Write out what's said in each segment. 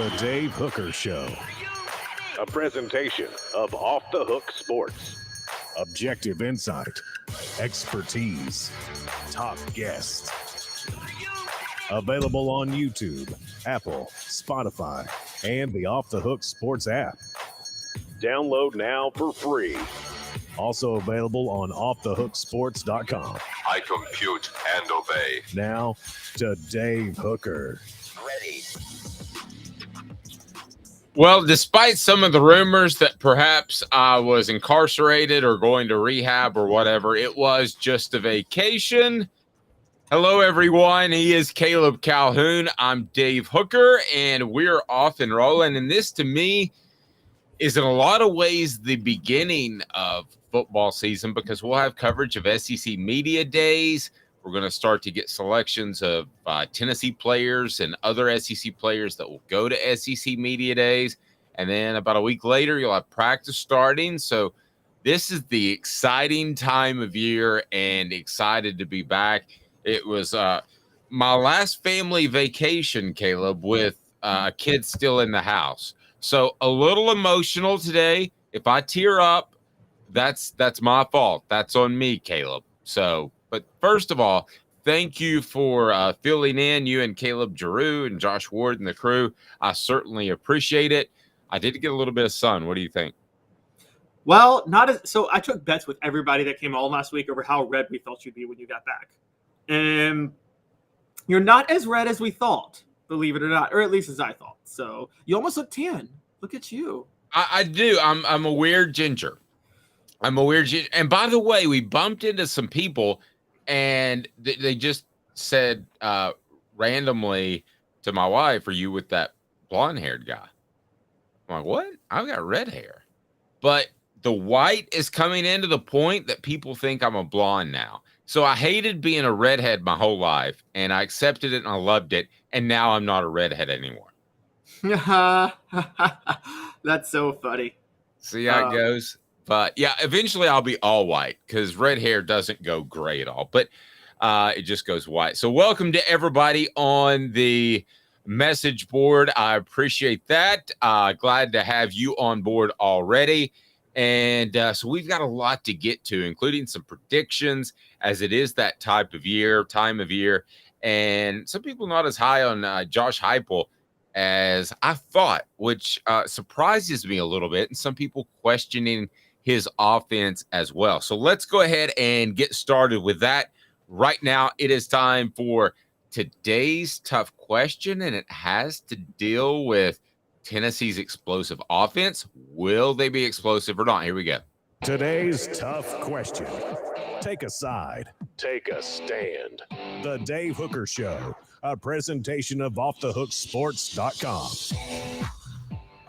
The Dave Hooker Show. A presentation of Off the Hook Sports. Objective insight, expertise, top guests. Available on YouTube, Apple, Spotify, and the Off the Hook Sports app. Download now for free. Also available on offthehooksports.com. I compute and obey. Now to Dave Hooker. Ready. Well, despite some of the rumors that perhaps I was incarcerated or going to rehab or whatever, it was just a vacation. Hello, everyone. He is Caleb Calhoun. I'm Dave Hooker, and we're off and rolling. And this, to me, is in a lot of ways the beginning of football season because we'll have coverage of SEC Media Days. We're going to start to get selections of Tennessee players and other SEC players that will go to SEC Media Days. And then about a week later, you'll have practice starting. So this is the exciting time of year and excited to be back. It was my last family vacation, Caleb, with kids still in the house. So a little emotional today. If I tear up, that's my fault. That's on me, Caleb. So, but first of all, thank you for filling in, you and Caleb Giroux and Josh Ward and the crew. I certainly appreciate it. I did get a little bit of sun. What do you think? Well, so I took bets with everybody that came on last week over how red we thought you'd be when you got back. And you're not as red as we thought, believe it or not, or at least as I thought. So you almost look tan. Look at you. I do. I'm a weird ginger. And by the way, we bumped into some people and they just said randomly to my wife, "Are you with that blonde-haired guy?" I'm like, "What? I've got red hair." But the white is coming into the point that people think I'm a blonde now. So I hated being a redhead my whole life, and I accepted it and I loved it, and now I'm not a redhead anymore. That's so funny. See how it goes? But yeah, eventually I'll be all white because red hair doesn't go gray at all, but it just goes white. So welcome to everybody on the message board. I appreciate that. Glad to have you on board already. And so we've got a lot to get to, including some predictions as it is that time of year. And some people not as high on Josh Heupel as I thought, which surprises me a little bit. And some people questioning his offense as well. So let's go ahead and get started with that. Right now, it is time for today's tough question, and it has to deal with Tennessee's explosive offense. Will they be explosive or not? Here we go. Today's tough question. Take a side. Take a stand. The Dave Hooker Show. A presentation of offthehooksports.com.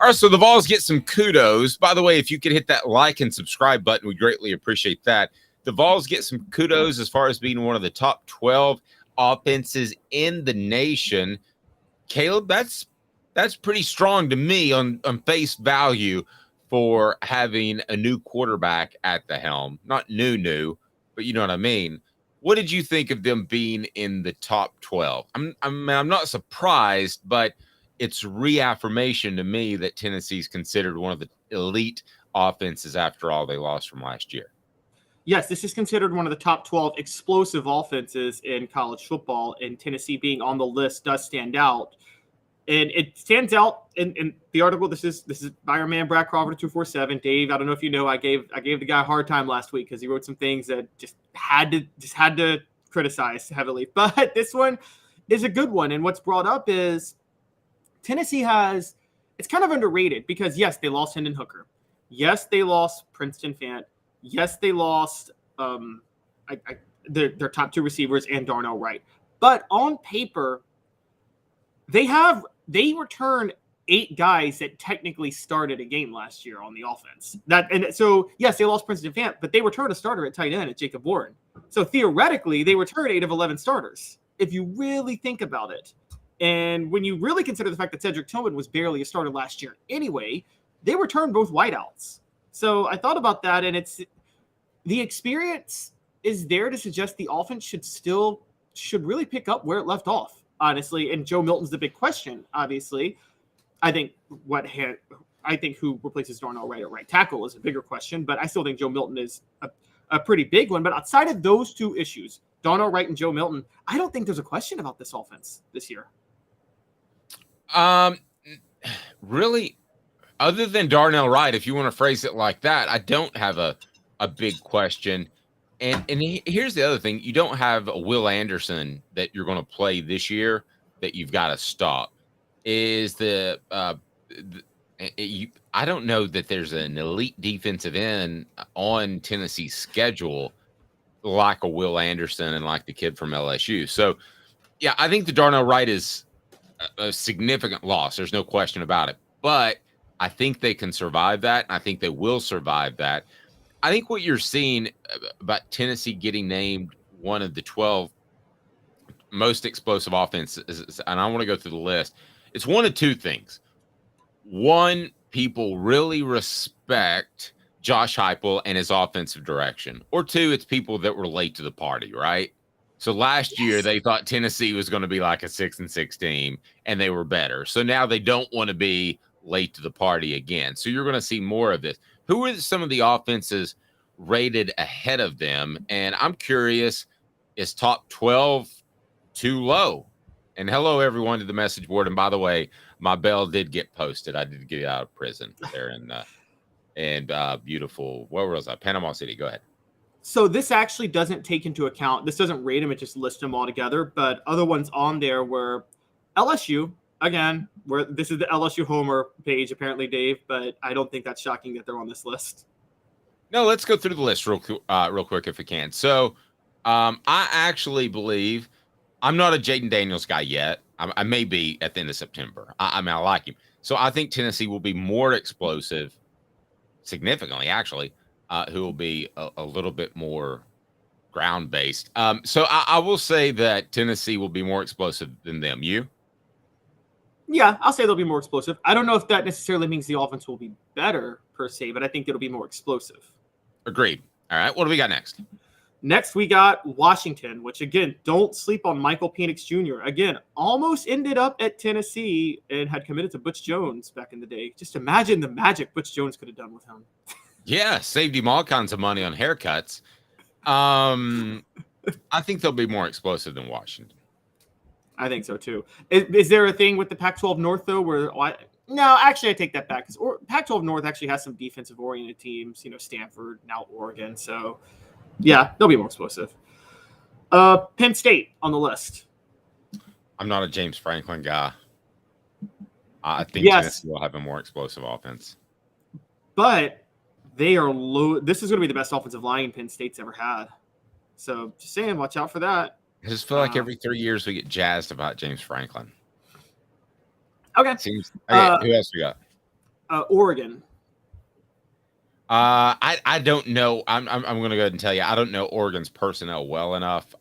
All right, so the Vols get some kudos. By the way, if you could hit that like and subscribe button, we greatly appreciate that. The Vols get some kudos as far as being one of the top 12 offenses in the nation. Caleb, that's pretty strong to me on face value for having a new quarterback at the helm. Not new, but you know what I mean. What did you think of them being in the top 12? I'm not surprised, but it's reaffirmation to me that Tennessee's considered one of the elite offenses after all they lost from last year. Yes, this is considered one of the top 12 explosive offenses in college football, and Tennessee being on the list does stand out. And it stands out in the article. This is by our man Brad Crawford 247. Dave, I don't know if you know, I gave the guy a hard time last week because he wrote some things that just had to criticize heavily. But this one is a good one. And what's brought up is Tennessee it's kind of underrated because yes, they lost Hendon Hooker. Yes, they lost Princeton Fant. Yes, they lost their top two receivers and Darnell Wright. But on paper, they returned 8 guys that technically started a game last year on the offense. So yes, they lost Princeton Fant, but they returned a starter at tight end at Jacob Warren. So theoretically, they returned 8 of 11 starters, if you really think about it. And when you really consider the fact that Cedric Tillman was barely a starter last year anyway, they returned both wideouts. So I thought about that, and the experience is there to suggest the offense should really pick up where it left off, honestly. And Joe Milton's the big question, obviously. I think who replaces Darnell Wright at right tackle is a bigger question, but I still think Joe Milton is a pretty big one. But outside of those two issues, Darnell Wright and Joe Milton, I don't think there's a question about this offense this year. Really, other than Darnell Wright, if you want to phrase it like that, I don't have a big question. And here's the other thing. You don't have a Will Anderson that you're going to play this year that you've got to stop. I don't know that there's an elite defensive end on Tennessee's schedule like a Will Anderson and like the kid from LSU. So, yeah, I think the Darnell Wright is a significant loss. There's no question about it. But I think they can survive that. And I think they will survive that. I think what you're seeing about Tennessee getting named one of the 12 most explosive offenses, and I want to go through the list, it's one of two things. One, people really respect Josh Heupel and his offensive direction. Or two, it's people that were late to the party, right? So last year they thought Tennessee was going to be like a 6-6 team, and they were better. So now they don't want to be late to the party again. So you're going to see more of this. Who are some of the offenses rated ahead of them? And I'm curious, is top 12 too low? And hello, everyone, to the message board. And by the way, my bell did get posted. I did get out of prison there in beautiful, where was I? Panama City. Go ahead. So this actually doesn't take into account, this doesn't rate them, it just lists them all together. But other ones on there were LSU, again, where this is the LSU Homer page, apparently, Dave, but I don't think that's shocking that they're on this list. No, let's go through the list real quick if we can. So I actually believe, I'm not a Jaden Daniels guy yet. I may be at the end of September. I mean, I like him. So I think Tennessee will be more explosive, significantly, actually, who will be a little bit more ground-based. So I will say that Tennessee will be more explosive than them. You? Yeah, I'll say they'll be more explosive. I don't know if that necessarily means the offense will be better, per se, but I think it'll be more explosive. Agreed. All right, what do we got next? Next, we got Washington, which, again, don't sleep on Michael Penix Jr. Again, almost ended up at Tennessee and had committed to Butch Jones back in the day. Just imagine the magic Butch Jones could have done with him. Yeah, saved him all kinds of money on haircuts. I think they'll be more explosive than Washington. I think so, too. Is there a thing with the Pac-12 North, though, where no, actually, I take that back. Because Pac-12 North actually has some defensive-oriented teams, Stanford, now Oregon. So, yeah, they'll be more explosive. Penn State on the list. I'm not a James Franklin guy. I think Tennessee will have a more explosive offense. But they are low. This is going to be the best offensive line Penn State's ever had. So, just saying, watch out for that. I just feel like every 3 years we get jazzed about James Franklin. Okay. Who else we got? Oregon. I don't know. I'm going to go ahead and tell you, I don't know Oregon's personnel well enough.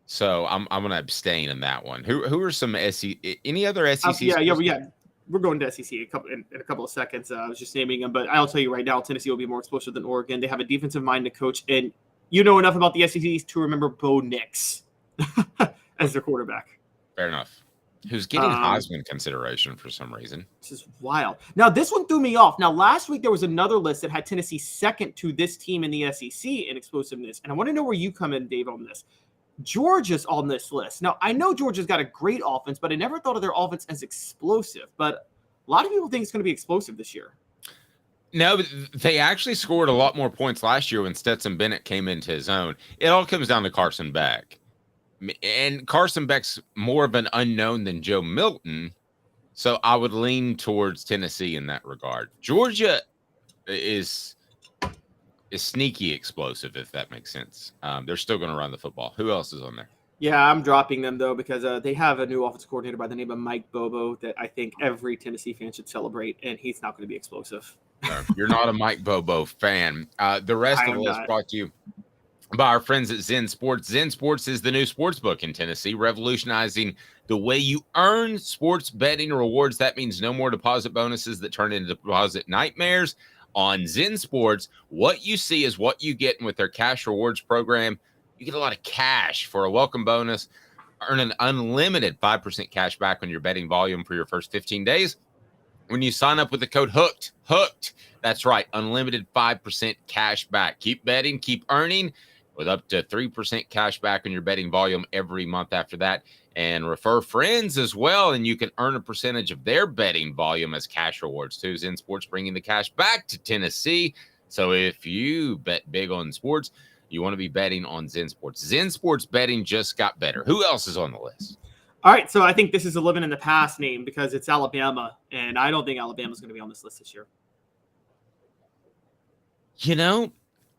So I'm going to abstain in that one. Who are some SEC? Any other SEC? Yeah. We're going to SEC in a couple of seconds. I was just naming them, but I'll tell you right now, Tennessee will be more explosive than Oregon. They have a defensive-minded coach, and you know enough about the SEC to remember Bo Nix as their quarterback. Fair enough. Who's getting Heisman consideration for some reason. This is wild. Now, this one threw me off. Now, last week there was another list that had Tennessee second to this team in the SEC in explosiveness, and I want to know where you come in, Dave, on this. Georgia's on this list. Now, I know Georgia's got a great offense, but I never thought of their offense as explosive. But a lot of people think it's going to be explosive this year. No, but they actually scored a lot more points last year when Stetson Bennett came into his own. It all comes down to Carson Beck. And Carson Beck's more of an unknown than Joe Milton, so I would lean towards Tennessee in that regard. Georgia is sneaky explosive, if that makes sense. They're still going to run the football. Who else is on there? Yeah, I'm dropping them, though, because they have a new offensive coordinator by the name of Mike Bobo that I think every Tennessee fan should celebrate, and he's not going to be explosive. No, you're not a Mike Bobo fan. The rest of the list brought to you by our friends at Zen Sports. Zen Sports is the new sports book in Tennessee, revolutionizing the way you earn sports betting rewards. That means no more deposit bonuses that turn into deposit nightmares. On Zen Sports, what you see is what you get. And with their cash rewards program, you get a lot of cash for a welcome bonus. earn an unlimited 5% cash back on your betting volume for your first 15 days when you sign up with the code HOOKED. HOOKED. That's right. Unlimited 5% cash back. Keep betting, keep earning with up to 3% cash back on your betting volume every month after that. And refer friends as well, and you can earn a percentage of their betting volume as cash rewards too. Zen Sports bringing the cash back to Tennessee. So if you bet big on sports, you want to be betting on Zen Sports. Zen Sports betting just got better. Who else is on the list? All right, so I think this is a living in the past name because it's Alabama, and I don't think Alabama's going to be on this list this year. You know,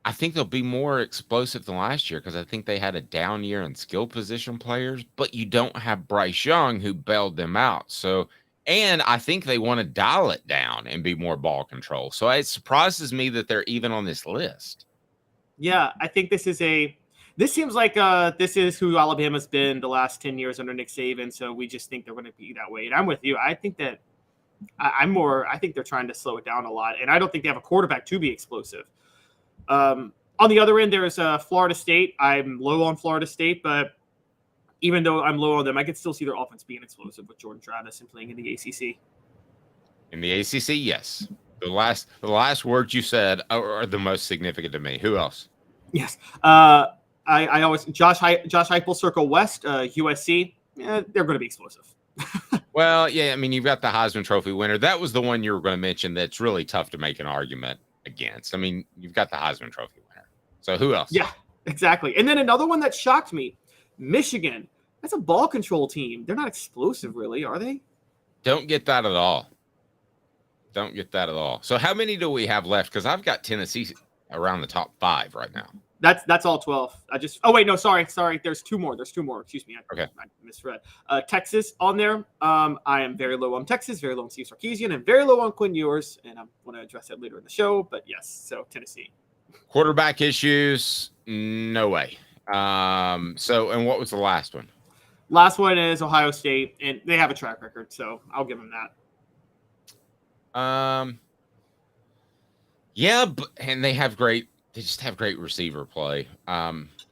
I think they'll be more explosive than last year because I think they had a down year in skill position players, but you don't have Bryce Young who bailed them out. So, and I think they want to dial it down and be more ball control. So it surprises me that they're even on this list. Yeah, I think this seems like this is who Alabama's been the last 10 years under Nick Saban. So we just think they're going to be that way. And I'm with you. I think that I think they're trying to slow it down a lot. And I don't think they have a quarterback to be explosive. On the other end, there's Florida State. I'm low on Florida State, but even though I'm low on them, I could still see their offense being explosive with Jordan Travis and playing in the ACC. In the ACC, yes. The last words you said are the most significant to me. Who else? Yes. I always Josh Heupel, Circle West, USC. They're going to be explosive. Well, yeah, I mean, you've got the Heisman Trophy winner. That was the one you were going to mention that's really tough to make an argument against. I mean, you've got the Heisman Trophy winner. So who else? Yeah, exactly. And then another one that shocked me, Michigan. That's a ball control team. They're not explosive, really, are they? Don't get that at all. Don't get that at all. So how many do we have left? Because I've got Tennessee around the top 5 right now. That's all 12. Oh wait, no, sorry. There's two more. Excuse me. Okay. I misread. Texas on there. I am very low on Texas, very low on Steve Sarkisian, and very low on Quinn Ewers. And I want to address that later in the show. But yes, so Tennessee. Quarterback issues, no way. And what was the last one? Last one is Ohio State, and they have a track record, so I'll give them that. Yeah, and they just have great receiver play.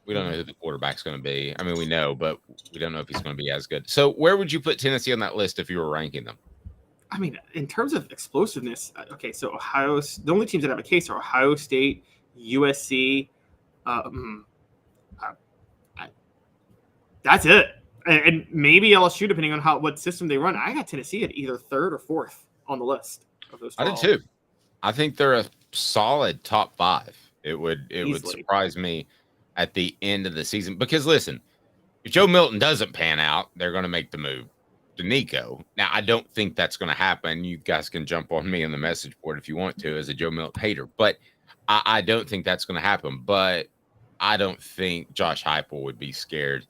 We don't know who the quarterback's going to be. I mean, we know, but we don't know if he's going to be as good. So where would you put Tennessee on that list if you were ranking them? I mean, in terms of explosiveness, okay, so the only teams that have a case are Ohio State, USC. That's it. And maybe LSU, depending on what system they run. I got Tennessee at either 3rd or 4th on the list of those 12. I did too. I think they're a solid top 5. It would surprise me at the end of the season because listen, if Joe Milton doesn't pan out, they're going to make the move to Nico. Now, I don't think that's going to happen. You guys can jump on me on the message board if you want to as a Joe Milton hater, but I don't think that's going to happen. But I don't think Josh Heupel would be scared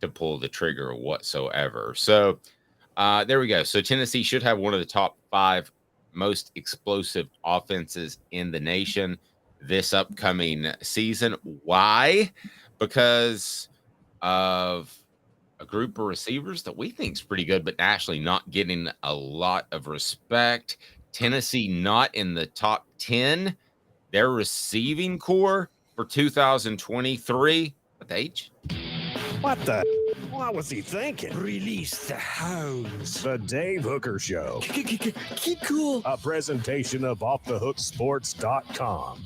to pull the trigger whatsoever. So there we go. So Tennessee should have one of the top 5 most explosive offenses in the nation this upcoming season. Why? Because of a group of receivers that we think is pretty good, but actually not getting a lot of respect. Tennessee not in the top 10. Their receiving core for 2023. What the H? What the? What was he thinking? Release the hounds. The Dave Hooker Show. Keep cool. A presentation of offthehooksports.com.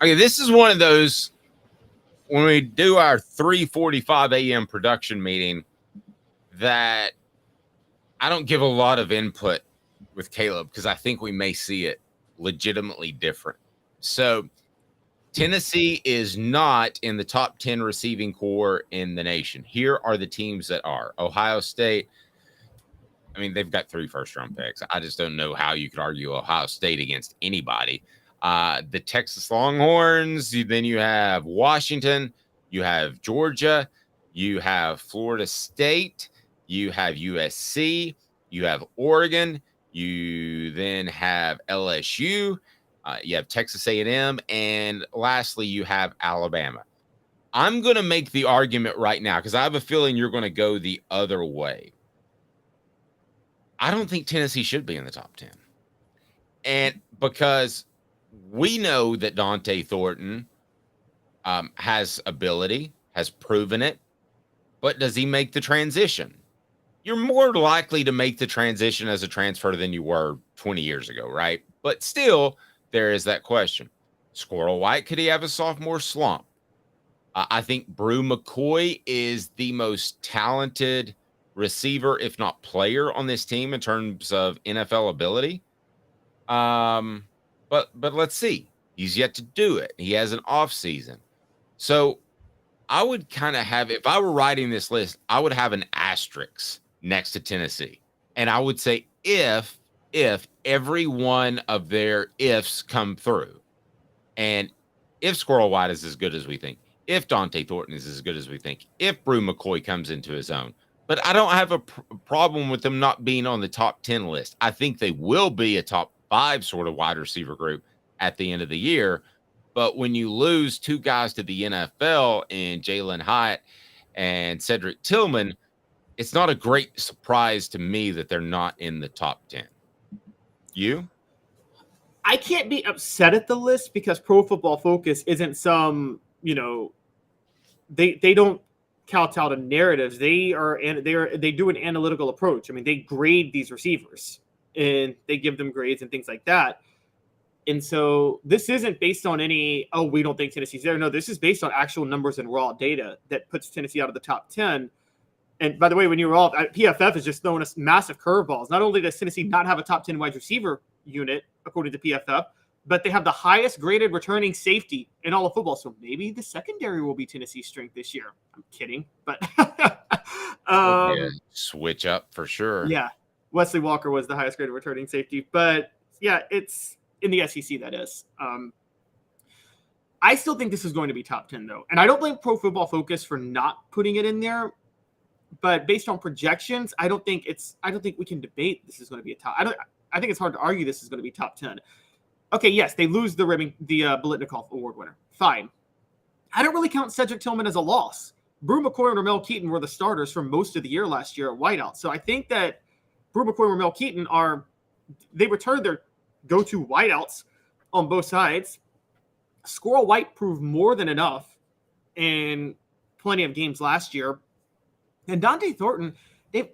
Okay, this is one of those when we do our 3:45 a.m. production meeting that I don't give a lot of input with Caleb because I think we may see it legitimately different. So Tennessee is not in the top 10 receiving core in the nation. Here are the teams that are. Ohio State. I mean, they've got 3 first-round picks. I just don't know how you could argue Ohio State against anybody. The Texas Longhorns. Then you have Washington. You have Georgia. You have Florida State. You have USC. You have Oregon. You then have LSU. You have Texas A&M, and lastly, you have Alabama. I'm going to make the argument right now because I have a feeling you're going to go the other way. I don't think Tennessee should be in the top 10. And because we know that Dante Thornton has ability, has proven it. but does he make the transition? You're more likely to make the transition as a transfer than you were 20 years ago, right? But still, there is that question. Squirrel White, could he have a sophomore slump? I think Brew McCoy is the most talented receiver, if not player, on this team in terms of NFL ability. But let's see. He's yet to do it. He has an off season. So I would kind of have, if I were writing this list, I would have an asterisk next to Tennessee. And I would say if every one of their ifs come through, and if Squirrel White is as good as we think, if Dante Thornton is as good as we think, if Brew McCoy comes into his own. But I don't have a problem with them not being on the top 10 list. I think they will be a top 5 sort of wide receiver group at the end of the year. But when you lose 2 guys to the NFL in Jalen Hyatt and Cedric Tillman, it's not a great surprise to me that they're not in the top 10. You? I can't be upset at the list because Pro Football Focus isn't some, they don't kowtow to narratives. They do an analytical approach. I mean, they grade these receivers and they give them grades and things like that. And so this isn't based on any, we don't think Tennessee's there. No, this is based on actual numbers and raw data that puts Tennessee out of the top 10. And by the way, when you were all, PFF is just throwing us massive curveballs. Not only does Tennessee not have a top 10 wide receiver unit, according to PFF, but they have the highest graded returning safety in all of football. So maybe the secondary will be Tennessee's strength this year. I'm kidding, but switch up for sure. Yeah, Wesley Walker was the highest graded returning safety, but yeah, it's in the SEC. That is. I still think this is going to be top 10 though, and I don't blame Pro Football Focus for not putting it in there. But based on projections, I don't think we can debate this is going to be a top. I think it's hard to argue this is going to be top 10. Okay, yes, they lose the Biletnikoff Award winner. Fine. I don't really count Cedric Tillman as a loss. Brew McCoy and Ramel Keaton were the starters for most of the year last year at wideout. So I think that Brew McCoy and Ramel Keaton they returned their go-to wideouts on both sides. Squirrel White proved more than enough in plenty of games last year. And Dante Thornton,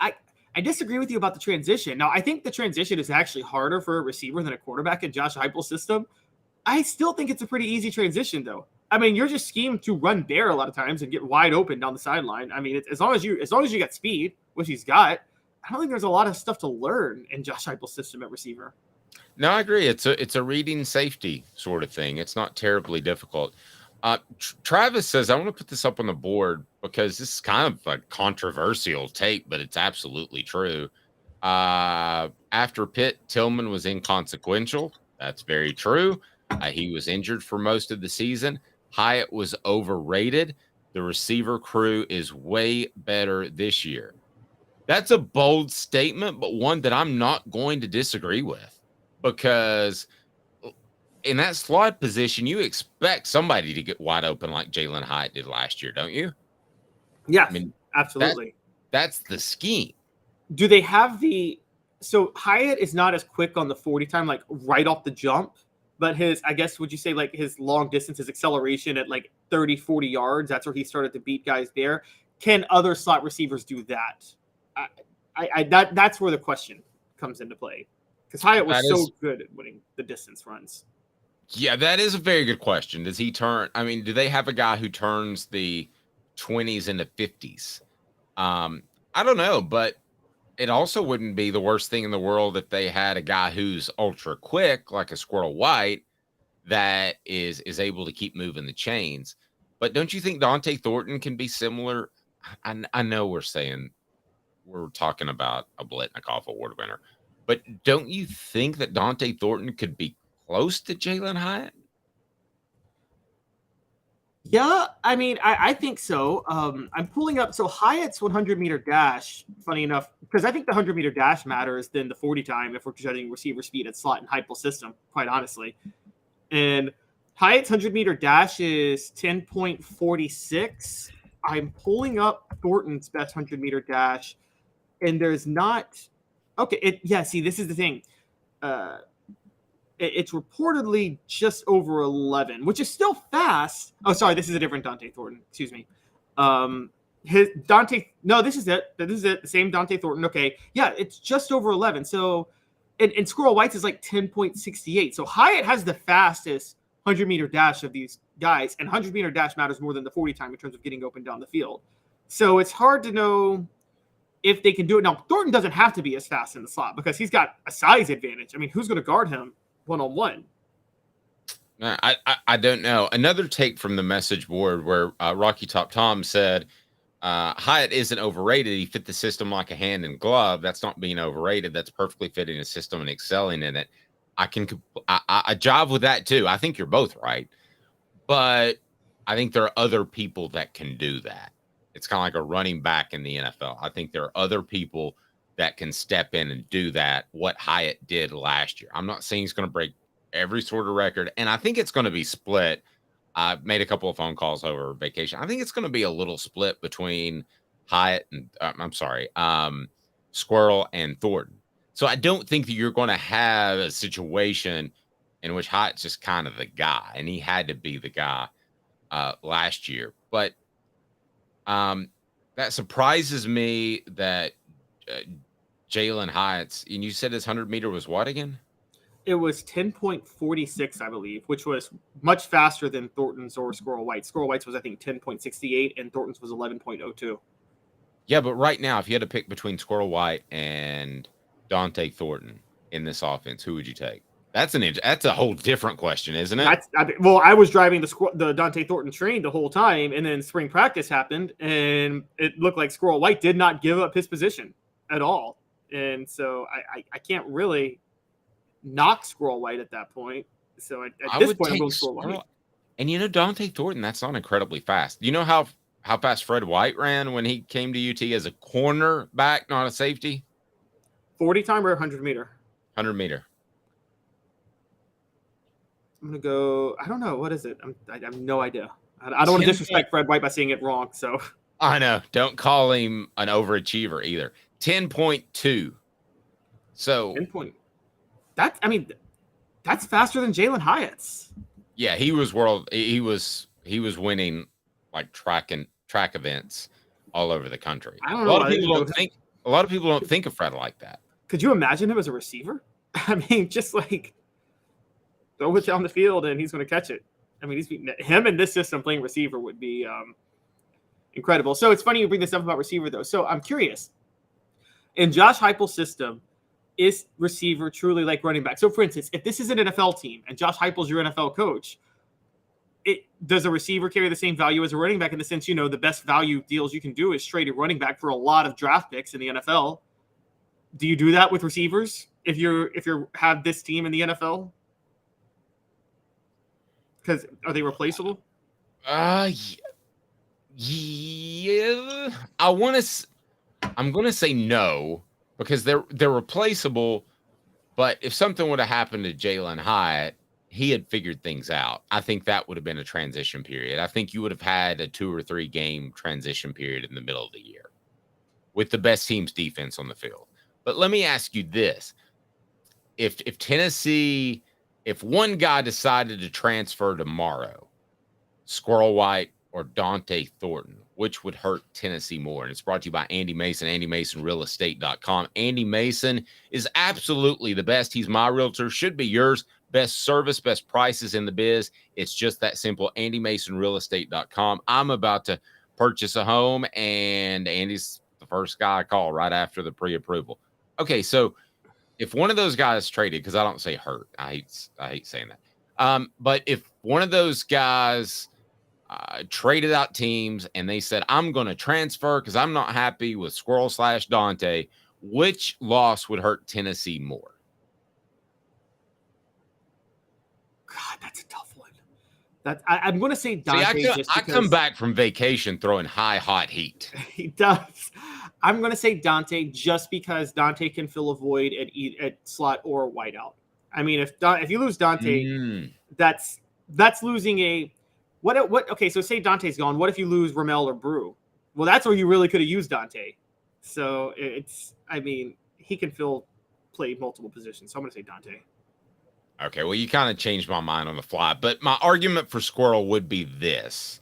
I disagree with you about the transition. Now, I think the transition is actually harder for a receiver than a quarterback in Josh Heupel's system. I still think it's a pretty easy transition, though. I mean, you're just schemed to run bare a lot of times and get wide open down the sideline. I mean, as long as you got speed, which he's got, I don't think there's a lot of stuff to learn in Josh Heupel's system at receiver. No, I agree. It's a reading safety sort of thing. It's not terribly difficult. Travis says, I want to put this up on the board because this is kind of a controversial take, but it's absolutely true. After Pitt, Tillman was inconsequential. That's very true. He was injured for most of the season. Hyatt was overrated. The receiver crew is way better this year. That's a bold statement, but one that I'm not going to disagree with because in that slot position, you expect somebody to get wide open like Jalen Hyatt did last year, don't you? Yeah, I mean, absolutely. That's the scheme. Do they have so Hyatt is not as quick on the 40 time, like right off the jump, but would you say like his long distance, his acceleration at like 30, 40 yards, that's where he started to beat guys there. Can other slot receivers do that? That's where the question comes into play because Hyatt was so good at winning the distance runs. Yeah, that is a very good question. Does he turn? I mean, do they have a guy who turns the 20s into 50s? I don't know, but it also wouldn't be the worst thing in the world if they had a guy who's ultra quick, like a Squirrel White, that is able to keep moving the chains. But don't you think Dante Thornton can be similar? I know we're talking about a Biletnikoff Award winner, but don't you think that Dante Thornton could be close to Jalen Hyatt? Yeah, I mean, I think so. I'm pulling up. So Hyatt's 100-meter dash, funny enough, because I think the 100-meter dash matters than the 40 time if we're judging receiver speed at slot and Heupel's system, quite honestly. And Hyatt's 100-meter dash is 10.46. I'm pulling up Thornton's best 100-meter dash, and there's not – okay, see, this is the thing. It's reportedly just over 11, which is still fast. Oh, sorry, this is a different Dante Thornton. Excuse me. his Dante. No, this is it. This is it. The same Dante Thornton. Okay, yeah, it's just over 11. So, and Squirrel White's is like 10.68. So Hyatt has the fastest 100-meter dash of these guys, and 100-meter dash matters more than the 40 time in terms of getting open down the field. So it's hard to know if they can do it. Now, Thornton doesn't have to be as fast in the slot because he's got a size advantage. I mean, who's going to guard him one-on-one? I don't know. Another take from the message board where Rocky Top Tom said Hyatt isn't overrated. He fit the system like a hand in glove. That's not being overrated. That's perfectly fitting the system and excelling in it. I jive with that too. I think you're both right, but I think there are other people that can do that. It's kind of like a running back in the NFL. I think there are other people that can step in and do that. What Hyatt did last year. I'm not saying he's going to break every sort of record, and I think it's going to be split. I made a couple of phone calls over vacation. I think it's going to be a little split between Hyatt and Squirrel and Thornton. So I don't think that you're going to have a situation in which Hyatt's just kind of the guy, and he had to be the guy last year. But that surprises me that Jalen Hyatt's, and you said his 100-meter was what again? It was 10.46, I believe, which was much faster than Thornton's or Squirrel White's. Squirrel White's was, I think, 10.68, and Thornton's was 11.02. Yeah, but right now, if you had to pick between Squirrel White and Dante Thornton in this offense, who would you take? That's a whole different question, isn't it? I was driving the Dante Thornton train the whole time, and then spring practice happened, and it looked like Squirrel White did not give up his position at all. And so I can't really knock Squirrel White at that point. So at this point, I'm going Squirrel White. And Dante Thornton, that's not incredibly fast. You know how fast Fred White ran when he came to UT as a cornerback, not a safety? 40 time or 100 meter? 100 meter. I'm going to go, I don't know. What is it? I have no idea. I don't want to disrespect Fred White by saying it wrong. So I know. Don't call him an overachiever either. 10.2. So 10 point. That's faster than Jalen Hyatt's. Yeah, he was winning like track events all over the country. I don't know. A lot of people don't think of Fred like that. Could you imagine him as a receiver? I mean, just like throw it down the field and he's going to catch it. I mean, him in this system playing receiver would be incredible. So it's funny you bring this up about receiver, though. So I'm curious. In Josh Heupel's system, is receiver truly like running back? So, for instance, if this is an NFL team and Josh Heupel's your NFL coach, does a receiver carry the same value as a running back in the sense, the best value deals you can do is trade a running back for a lot of draft picks in the NFL? Do you do that with receivers if you have this team in the NFL? Because are they replaceable? Yeah. I'm going to say no because they're replaceable. But if something would have happened to Jalen Hyatt, he had figured things out. I think that would have been a transition period. I think you would have had a 2 or 3 game transition period in the middle of the year with the best team's defense on the field. But let me ask you this. If Tennessee, if one guy decided to transfer tomorrow, Squirrel White or Dante Thornton, which would hurt Tennessee more? And it's brought to you by Andy Mason, AndyMasonRealEstate.com. Andy Mason is absolutely the best. He's my realtor, should be yours. Best service, best prices in the biz. It's just that simple. AndyMasonRealEstate.com. I'm about to purchase a home, and Andy's the first guy I call right after the pre-approval. Okay, so if one of those guys traded, because I don't say hurt, I hate saying that. But if one of those guys traded out teams and they said, I'm going to transfer because I'm not happy with Squirrel/Dante, which loss would hurt Tennessee more? God, that's a tough one. I'm going to say Dante. See, I come back from vacation throwing hot heat. He does. I'm going to say Dante just because Dante can fill a void at slot or wideout. I mean, if you lose Dante, that's losing a what? Okay, so say Dante's gone. What if you lose Ramel or Brew? Well, that's where you really could have used Dante. So he can play multiple positions. So I'm going to say Dante. Okay, well, you kind of changed my mind on the fly. But my argument for Squirrel would be this,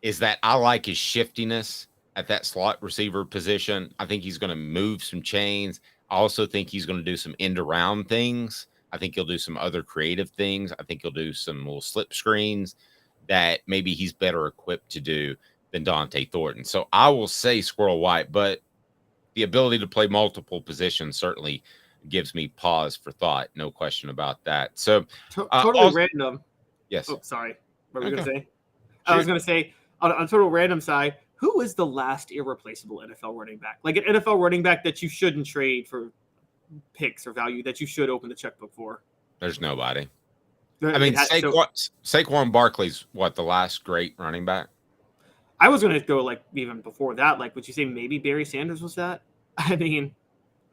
is that I like his shiftiness. at that slot receiver position. I think he's going to move some chains. I also think he's going to do some end around things. I think he'll do some other creative things. I think he'll do some little slip screens that maybe he's better equipped to do than Dante Thornton. So I will say Squirrel White, but the ability to play multiple positions certainly gives me pause for thought. No question about that. So totally random. Yes. Oh, sorry. What were we Okay. going to say? Sure. I was going to say on a total random side, who is the last irreplaceable NFL running back? Like an NFL running back that you shouldn't trade for picks or value, that you should open the checkbook for? There's nobody. I mean, Saquon Barkley's the last great running back? I was going to go like even before that. Like, would you say maybe Barry Sanders was that? I mean,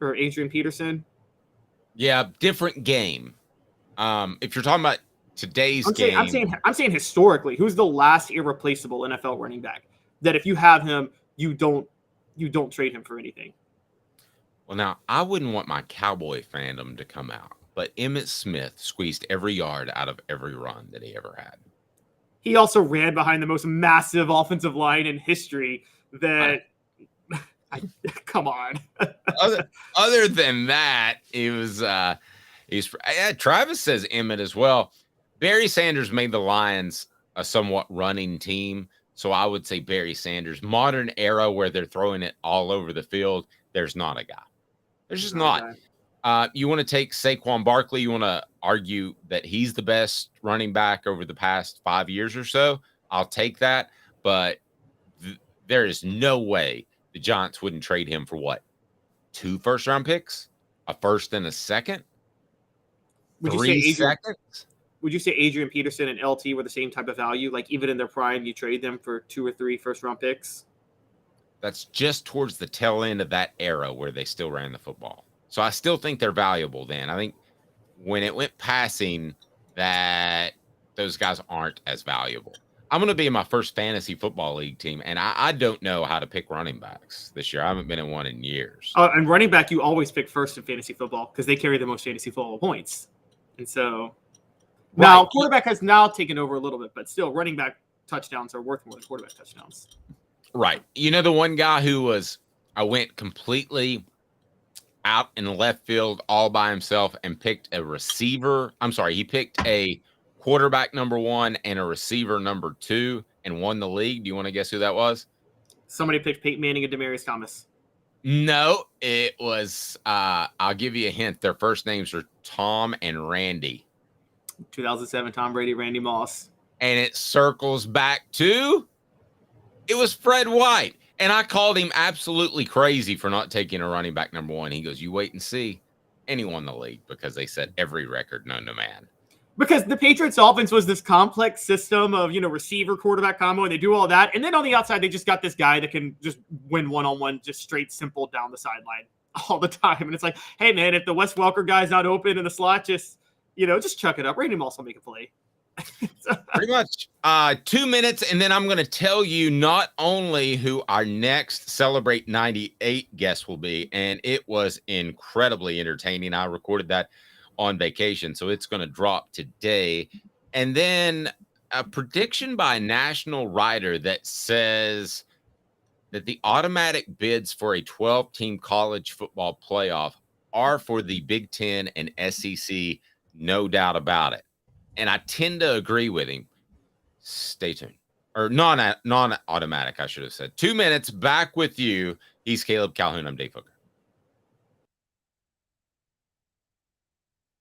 or Adrian Peterson? Yeah, different game. If you're talking about today's game, I'm saying historically, who's the last irreplaceable NFL running back that if you have him, you don't trade him for anything? Well, now I wouldn't want my Cowboy fandom to come out, but Emmitt Smith squeezed every yard out of every run that he ever had. He also ran behind the most massive offensive line in history. Come on. other than that, it was Travis says Emmett as well. Barry Sanders made the Lions a somewhat running team, so I would say Barry Sanders. Modern era where they're throwing it all over the field, there's not a guy. There's just not. You want to take Saquon Barkley, you want to argue that he's the best running back over the past 5 years or so. I'll take that, but there is no way the Giants wouldn't trade him for 2 first-round picks, a first and a second, Would you say Adrian Peterson and LT were the same type of value? Like even in their prime, you trade them for 2 or 3 first-round picks? That's just towards the tail end of that era where they still ran the football. So I still think they're valuable then. I think when it went passing, that those guys aren't as valuable. I'm going to be in my first fantasy football league team, and I don't know how to pick running backs this year. I haven't been in one in years. And running back, you always pick first in fantasy football because they carry the most fantasy football points. And so now quarterback has now taken over a little bit, but still running back touchdowns are worth more than quarterback touchdowns. Right. You know, the one guy who I went completely out in the left field all by himself and picked a receiver. I'm sorry, he picked a quarterback number 1 and a receiver number 2 and won the league. Do you want to guess who that was? Somebody picked Peyton Manning and Demaryius Thomas. No, it was, I'll give you a hint. Their first names are Tom and Randy. 2007, Tom Brady, Randy Moss. And it circles back to, it was Fred White. And I called him absolutely crazy for not taking a running back number 1. He goes, you wait and see. And he won the league because they set every record known to man. Because the Patriots offense was this complex system of, receiver quarterback combo, and they do all that. And then on the outside, they just got this guy that can just win one-on-one, just straight simple down the sideline all the time. And it's like, hey man, if the Wes Welker guy's not open in the slot, just chuck it up. Randy Moss will make a play. Pretty much 2 minutes, and then I'm going to tell you not only who our next Celebrate 98 guest will be, and it was incredibly entertaining. I recorded that on vacation, so it's going to drop today. And then a prediction by a national writer that says that the automatic bids for a 12-team college football playoff are for the Big Ten and SEC, no doubt about it. And I tend to agree with him. Stay tuned. Or non-automatic, I should have said. 2 minutes, back with you. He's Caleb Calhoun. I'm Dave Hooker.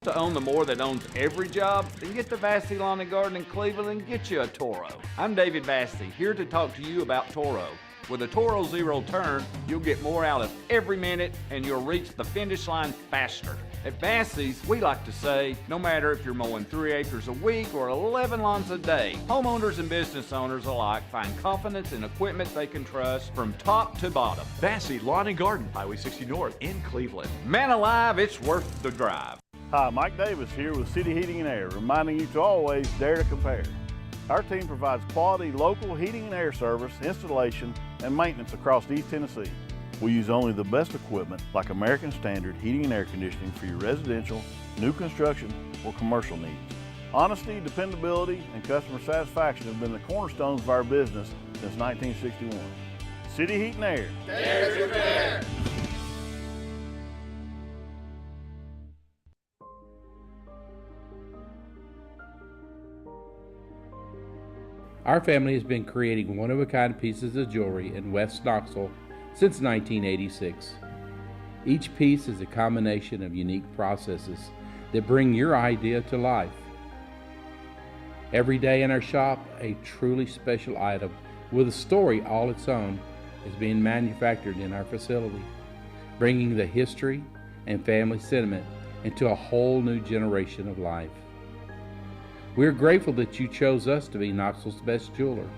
To own the more that owns every job, then get to Vassy Lawn and Garden in Cleveland and get you a Toro. I'm David Vassy, here to talk to you about Toro. With a Toro Zero Turn, you'll get more out of every minute and you'll reach the finish line faster. At Vassy's, we like to say, no matter if you're mowing 3 acres a week or 11 lawns a day, homeowners and business owners alike find confidence in equipment they can trust from top to bottom. Vassy Lawn and Garden, Highway 60 North in Cleveland. Man alive, it's worth the drive. Hi, Mike Davis here with City Heating and Air, reminding you to always dare to compare. Our team provides quality local heating and air service, installation, and maintenance across East Tennessee. We use only the best equipment like American Standard heating and air conditioning for your residential, new construction, or commercial needs. Honesty, dependability, and customer satisfaction have been the cornerstones of our business since 1961. City Heat and Air. Our family has been creating one-of-a-kind pieces of jewelry in West Knoxville since 1986. Each piece is a combination of unique processes that bring your idea to life. Every day in our shop, a truly special item with a story all its own is being manufactured in our facility, bringing the history and family sentiment into a whole new generation of life. We are grateful that you chose us to be Knoxville's best jeweler,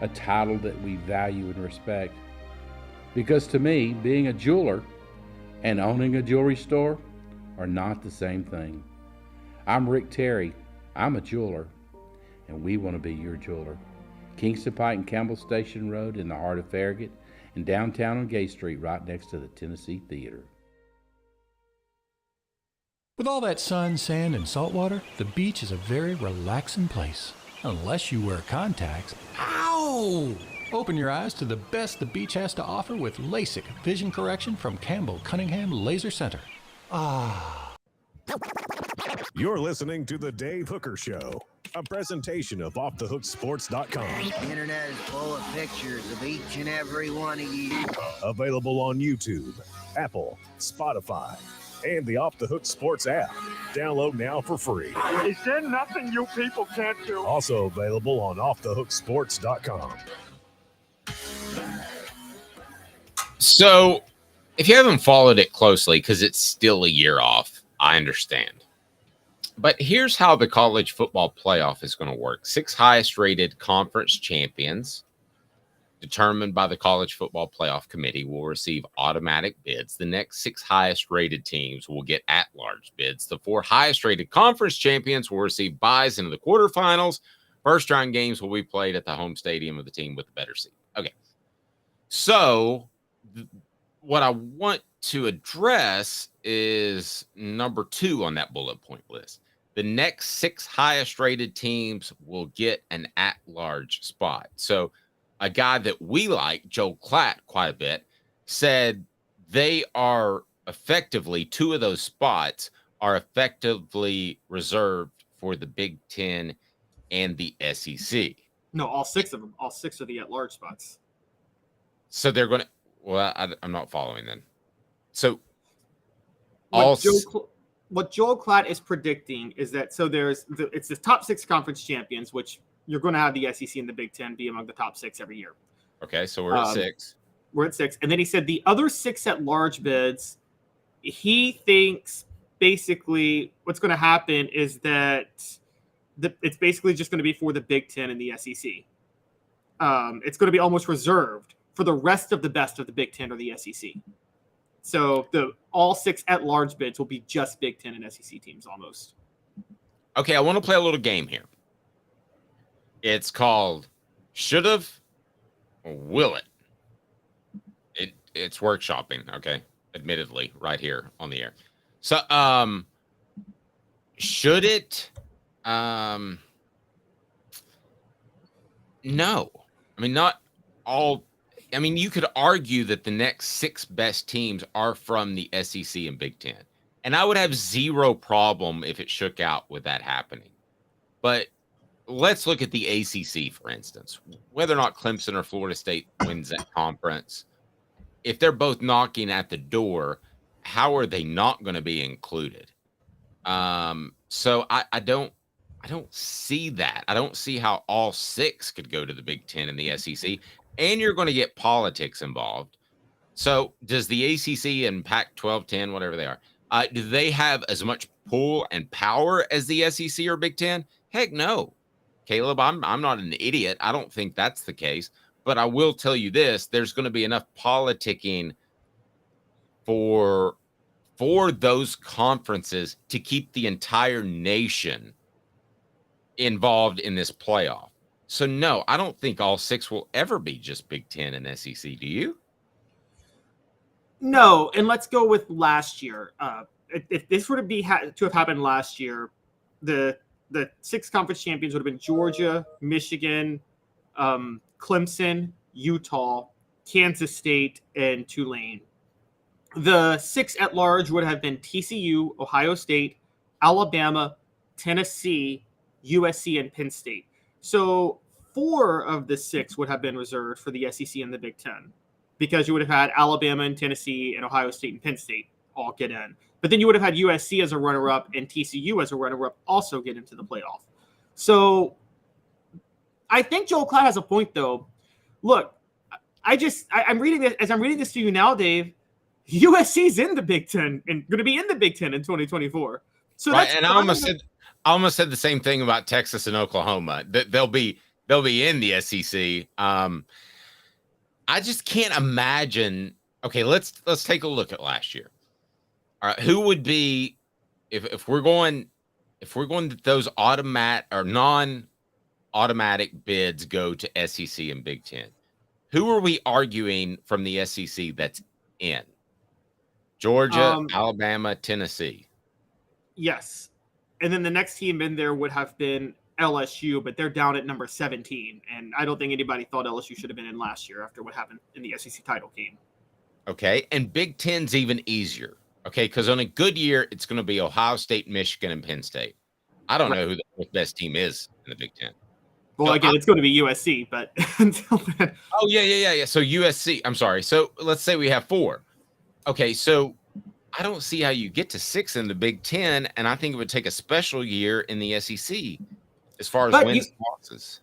a title that we value and respect. Because to me, being a jeweler and owning a jewelry store are not the same thing. I'm Rick Terry. I'm a jeweler, and we want to be your jeweler. Kingston Pike and Campbell Station Road in the heart of Farragut, and downtown on Gay Street right next to the Tennessee Theater. With all that sun, sand, and salt water, the beach is a very relaxing place. Unless you wear contacts. Ow! Open your eyes to the best the beach has to offer with LASIK vision correction from Campbell Cunningham Laser Center. Ah. You're listening to The Dave Hooker Show, a presentation of OffTheHookSports.com. The internet is full of pictures of each and every one of you. Available on YouTube, Apple, Spotify, and the Off the Hook Sports app. Download now for free. Is there nothing you people can't do? Also available on OffTheHookSports.com. So, if you haven't followed it closely, because it's still a year off, I understand. But here's how the college football playoff is going to work. 6 highest rated conference champions determined by the College Football Playoff Committee will receive automatic bids. The next 6 highest rated teams will get at-large bids. The 4 highest rated conference champions will receive buys into the quarterfinals. First round games will be played at the home stadium of the team with the better seed. Okay. So what I want to address is number 2 on that bullet point list. The next 6 highest rated teams will get an at-large spot. So a guy that we like, Joe Klatt, quite a bit, said they are effectively, 2 of those spots are effectively reserved for the Big Ten and the SEC. No, all 6 of them. All 6 are the at-large spots. So they're going to, well, I'm not following then. So what Joel Klatt is predicting is that, so it's the top 6 conference champions, which you're going to have the SEC and the Big Ten be among the top 6 every year. Okay, so we're at 6. We're at 6. And then he said the other 6 at-large bids, he thinks basically what's going to happen is that it's basically just going to be for the Big Ten and the SEC. It's going to be almost reserved for the rest of the best of the Big Ten or the SEC. So all 6 at-large bids will be just Big Ten and SEC teams almost. Okay, I want to play a little game here. It's called Should've or Will It? It's workshopping, okay? Admittedly, right here on the air. So, should it? No. I mean, not all. I mean, you could argue that the next 6 best teams are from the SEC and Big Ten. And I would have zero problem if it shook out with that happening. But let's look at the ACC, for instance. Whether or not Clemson or Florida State wins that conference, if they're both knocking at the door, how are they not going to be included? So I don't see that. I don't see how all 6 could go to the Big Ten and the SEC, and you're going to get politics involved. So does the ACC and Pac-12, 10, whatever they are, do they have as much pull and power as the SEC or Big Ten? Heck no. Caleb, I'm not an idiot. I don't think that's the case. But I will tell you this, there's going to be enough politicking for those conferences to keep the entire nation involved in this playoff. So, no, I don't think all 6 will ever be just Big Ten and SEC. Do you? No, and let's go with last year. If this would have to have happened last year, the 6 conference champions would have been Georgia, Michigan, Clemson, Utah, Kansas State, and Tulane. The 6 at large would have been TCU, Ohio State, Alabama, Tennessee, USC, and Penn State. So 4 of the 6 would have been reserved for the SEC and the Big Ten, because you would have had Alabama and Tennessee and Ohio State and Penn State all get in. But then you would have had USC as a runner-up and TCU as a runner-up also get into the playoff. So I think Joel Klatt has a point, though. Look, I'm reading this as I'm reading this to you now, Dave. USC's in the Big Ten and going to be in the Big Ten in 2024. So right, that's and I almost said the same thing about Texas and Oklahoma. That they'll be in the SEC. I just can't imagine. Okay, let's take a look at last year. All right, who would be if we're going that those automatic or non-automatic bids go to SEC and Big Ten? Who are we arguing from the SEC that's in? Georgia, Alabama, Tennessee. Yes. And then the next team in there would have been LSU, but they're down at number 17. And I don't think anybody thought LSU should have been in last year after what happened in the SEC title game. Okay. And Big Ten's even easier. Okay. Because on a good year, it's going to be Ohio State, Michigan, and Penn State. I don't know who the best team is in the Big Ten. Well, again, it's going to be USC, but until then. Oh, yeah. So USC. I'm sorry. So let's say we have 4. Okay, so I don't see how you get to 6 in the Big Ten, and I think it would take a special year in the SEC as far as wins and losses.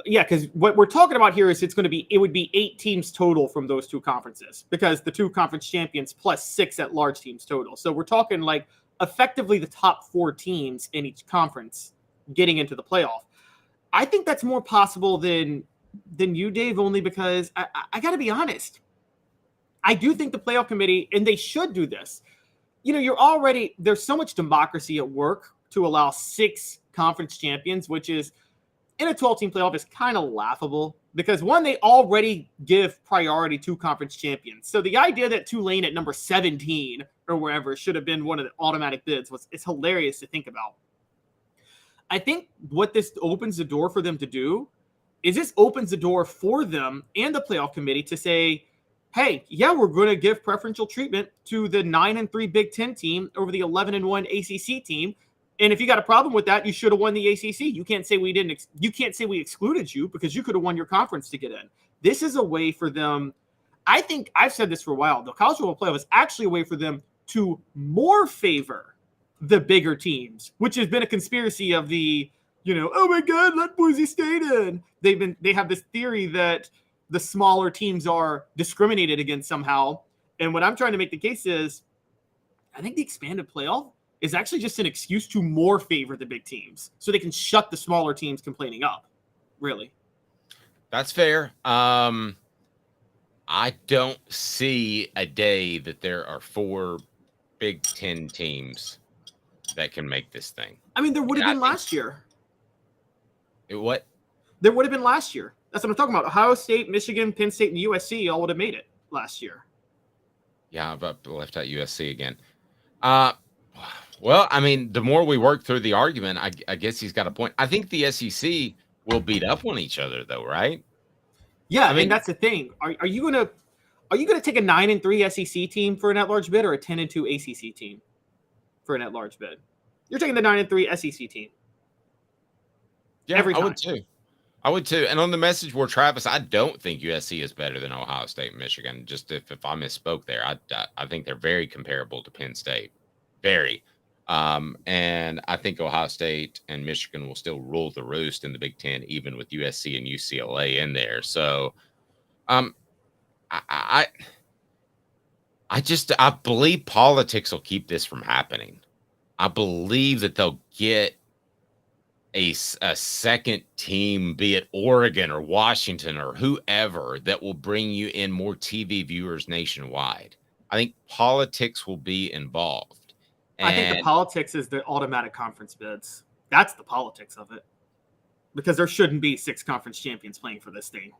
Yeah, because what we're talking about here is it would be 8 teams total from those 2 conferences, because the 2 conference champions plus 6 at large teams total. So we're talking like effectively the top 4 teams in each conference getting into the playoff. I think that's more possible than you, Dave, only because I got to be honest. I do think the playoff committee, and they should do this. There's so much democracy at work to allow 6 conference champions, which is in a 12-team playoff is kind of laughable because, one, they already give priority to conference champions. So the idea that Tulane at number 17 or wherever should have been one of the automatic bids it's hilarious to think about. I think what this opens the door for them to do is this opens the door for them and the playoff committee to say, hey, yeah, we're going to give preferential treatment to the 9-3 Big Ten team over the 11-1 ACC team. And if you got a problem with that, you should have won the ACC. You can't say we didn't. You can't say we excluded you because you could have won your conference to get in. This is a way for them. I think I've said this for a while. The college football playoff is actually a way for them to more favor the bigger teams, which has been a conspiracy of the, oh my God, let Boise State in. They have this theory that the smaller teams are discriminated against somehow. And what I'm trying to make the case is I think the expanded playoff is actually just an excuse to more favor the big teams so they can shut the smaller teams complaining up. Really. That's fair. I don't see a day that there are 4 Big Ten teams that can make this thing. I mean, there would have been last year. What? There would have been last year. That's what I'm talking about. Ohio State, Michigan, Penn State, and USC all would have made it last year. Yeah, but left out USC again. Well, I mean, the more we work through the argument, I guess he's got a point. I think the SEC will beat up on each other, though, right? Yeah, I mean that's the thing. Are you gonna take a 9-3 SEC team for an at-large bid or a 10-2 ACC team for an at-large bid? You're taking the 9-3 SEC team. Yeah, every time. I would too. And on the message board, Travis, I don't think USC is better than Ohio State and Michigan. Just if I misspoke there, I think they're very comparable to Penn State. Very. And I think Ohio State and Michigan will still rule the roost in the Big Ten, even with USC and UCLA in there. So, I believe politics will keep this from happening. I believe that they'll get a second team, be it Oregon or Washington or whoever, that will bring you in more TV viewers nationwide. I think politics will be involved. I think the politics is the automatic conference bids. That's the politics of it. Because there shouldn't be 6 conference champions playing for this thing.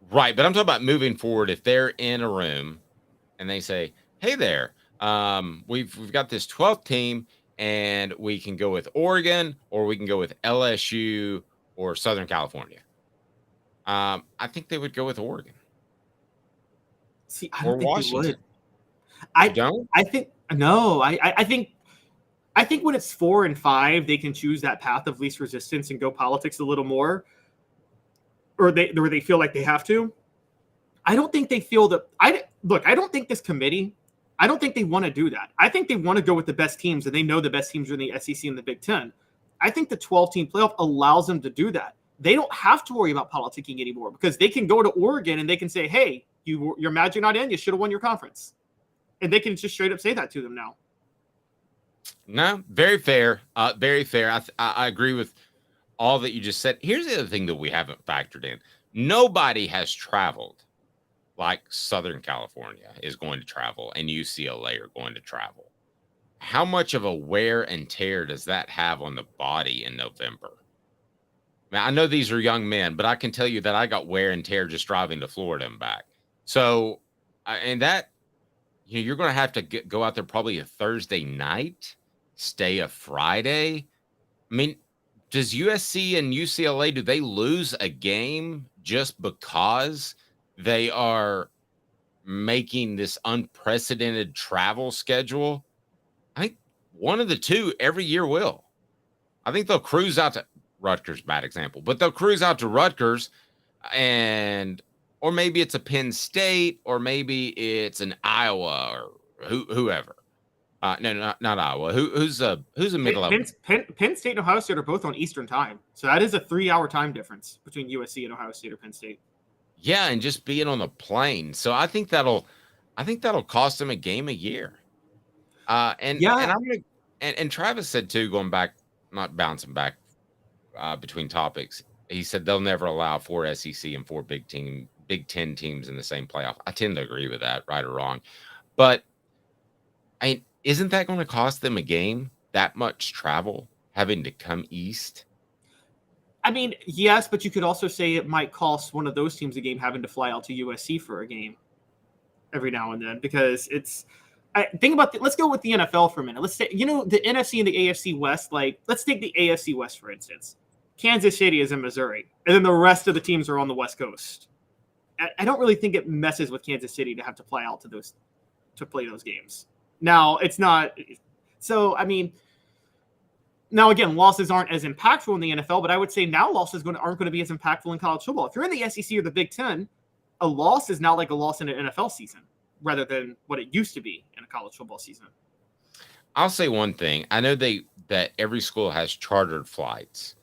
Right, but I'm talking about moving forward. If they're in a room and they say, hey there, we've got this 12th team, and we can go with Oregon or we can go with LSU or Southern California. I think they would go with Oregon. See, I or don't think Washington. they would. I don't. I think no. I think when it's 4 and 5, they can choose that path of least resistance and go politics a little more, or they feel like they have to. I don't think they feel that. I don't think this committee. I don't think they want to do that. I think they want to go with the best teams, and they know the best teams are in the SEC and the Big Ten. I think the 12-team playoff allows them to do that. They don't have to worry about politicking anymore because they can go to Oregon and they can say, "Hey, you're mad you're not in. You should have won your conference," and they can just straight up say that to them now. No, very fair. Very fair. I agree with all that you just said. Here's the other thing that we haven't factored in. Nobody has traveled like Southern California is going to travel and UCLA are going to travel. How much of a wear and tear does that have on the body in November? Now, I know these are young men, but I can tell you that I got wear and tear just driving to Florida and back. So, and that, you're going to have to go out there probably a Thursday night, stay a Friday. I mean, does USC and UCLA, do they lose a game just because they are making this unprecedented travel schedule? I think one of the two every year will. I think they'll cruise out to Rutgers, bad example, but they'll cruise out to Rutgers or maybe it's a Penn State, or maybe it's an Iowa or whoever. No, not Iowa. Who's a mid-level? Penn State and Ohio State are both on Eastern time, so that is a 3-hour time difference between USC and Ohio State or Penn State. Yeah, and just being on the plane. So I think that'll cost them a game a year. And Travis said too, going back, not bouncing back between topics. He said they'll never allow 4 SEC and 4 Big Ten teams in the same playoff. I tend to agree with that, right or wrong. But isn't that going to cost them a game? That much travel, having to come east? I mean, yes, but you could also say it might cost one of those teams a game having to fly out to USC for a game every now and then, because it's think about let's go with the NFL for a minute. Let's say, the NFC and the AFC West, let's take the AFC West, for instance. Kansas City is in Missouri, and then the rest of the teams are on the West Coast. I don't really think it messes with Kansas City to have to fly out to play those games. Now, it's not. So, I mean, now again, losses aren't as impactful in the NFL, but I would say now losses aren't going to be as impactful in college football. If you're in the SEC or the Big Ten, a loss is now like a loss in an NFL season rather than what it used to be in a college football season. I'll say one thing. I know that every school has chartered flights,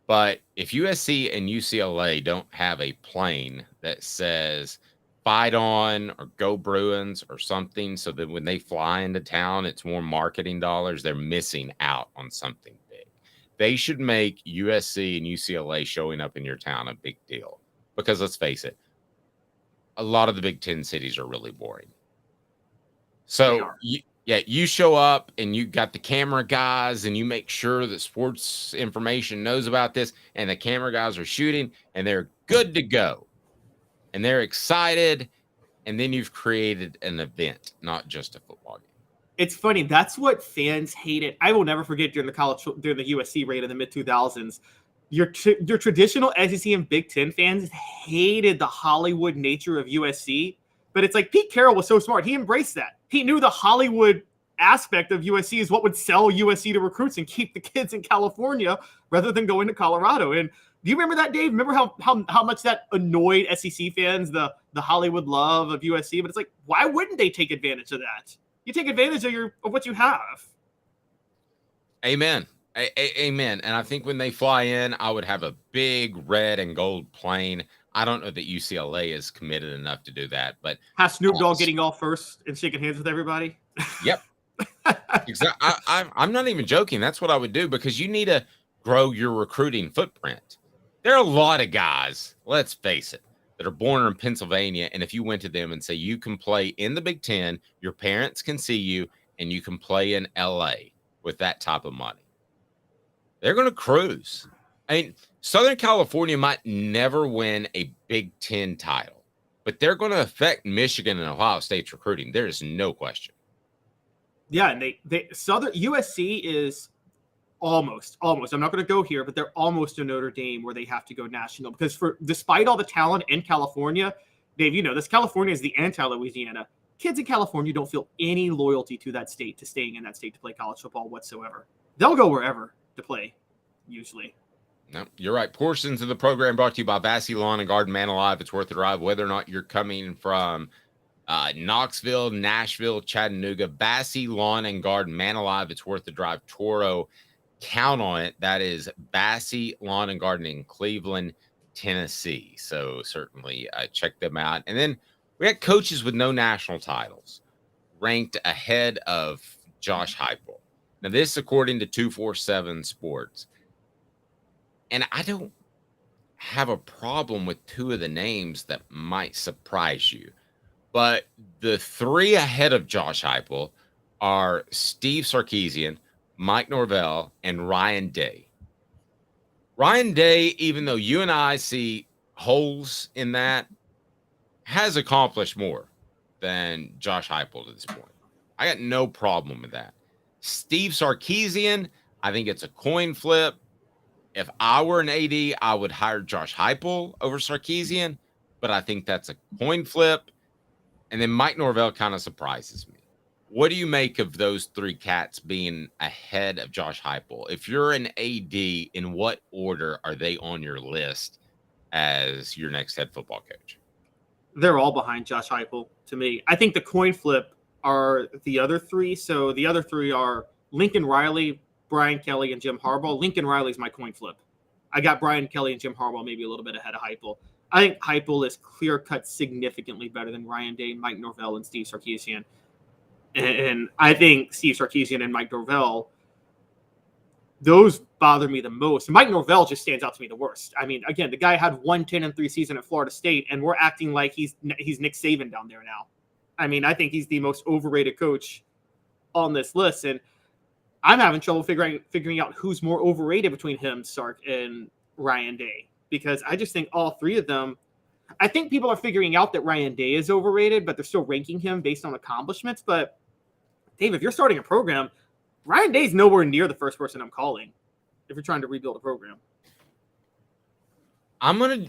but if USC and UCLA don't have a plane that says "Fight on" or "Go Bruins" or something, so that when they fly into town, it's more marketing dollars, they're missing out on something big. They should make USC and UCLA showing up in your town a big deal, because let's face it, a lot of the Big Ten cities are really boring. So you show up and you got the camera guys and you make sure that sports information knows about this, and the camera guys are shooting and they're good to go and they're excited. And then you've created an event, not just a football game. It's funny. That's what fans hated. I will never forget during the USC raid in the mid 2000s. Your traditional SEC and Big Ten fans hated the Hollywood nature of USC, but it's like Pete Carroll was so smart. He embraced that. He knew the Hollywood aspect of USC is what would sell USC to recruits and keep the kids in California rather than going to Colorado. And do you remember that, Dave? Remember how much that annoyed SEC fans, the Hollywood love of USC? But it's like, why wouldn't they take advantage of that? You take advantage of what you have. Amen. Amen. And I think when they fly in, I would have a big red and gold plane. I don't know that UCLA is committed enough to do that, but have Snoop Dogg getting off first and shaking hands with everybody. Yep. Exactly. I'm not even joking. That's what I would do, because you need to grow your recruiting footprint. There are a lot of guys, let's face it, that are born in Pennsylvania. And if you went to them and say, you can play in the Big Ten, your parents can see you, and you can play in LA with that type of money, they're going to cruise. I mean, Southern California might never win a Big Ten title, but they're going to affect Michigan and Ohio State's recruiting. There is no question. Yeah, and USC is almost. I'm not going to go here, but they're almost a Notre Dame where they have to go national, because despite all the talent in California, Dave, you know this. California is the anti-Louisiana. Kids in California don't feel any loyalty to that state, to staying in that state to play college football whatsoever. They'll go wherever to play, usually. No, you're right. Portions of the program brought to you by Vassy Lawn and Garden. Man alive, it's worth the drive. Whether or not you're coming from Knoxville, Nashville, Chattanooga, Vassy Lawn and Garden. Man alive, it's worth the drive. Toro, count on it. That is Vassy Lawn and Garden in Cleveland, Tennessee. So certainly check them out. And then we had coaches with no national titles ranked ahead of Josh Heupel. Now, this according to 247 Sports. And I don't have a problem with two of the names that might surprise you. But the three ahead of Josh Heupel are Steve Sarkisian, Mike Norvell, and Ryan Day. Ryan Day, even though you and I see holes in that, has accomplished more than Josh Heupel to this point. I got no problem with that. Steve Sarkisian, I think it's a coin flip. If I were an AD, I would hire Josh Heupel over Sarkisian, but I think that's a coin flip. And then Mike Norvell kind of surprises me. What do you make of those three cats being ahead of Josh Heupel? If you're an AD, in what order are they on your list as your next head football coach? They're all behind Josh Heupel to me. I think the coin flip are the other three. So the other three are Lincoln Riley, Brian Kelly, and Jim Harbaugh. Lincoln Riley's my coin flip. I got Brian Kelly and Jim Harbaugh maybe a little bit ahead of Heupel. I think Heupel is clear-cut significantly better than Ryan Day, Mike Norvell, and Steve Sarkisian. And I think Steve Sarkisian and Mike Norvell, those bother me the most. Mike Norvell just stands out to me the worst. I mean, again, the guy had 1-10-3 season at Florida State, and we're acting like he's Nick Saban down there now. I mean, I think he's the most overrated coach on this list, and I'm having trouble figuring out who's more overrated between him, Sark, and Ryan Day, because I just think all three of them. I think people are figuring out that Ryan Day is overrated, but they're still ranking him based on accomplishments. But Dave, if you're starting a program, Ryan Day's nowhere near the first person I'm calling if you're trying to rebuild a program. I'm gonna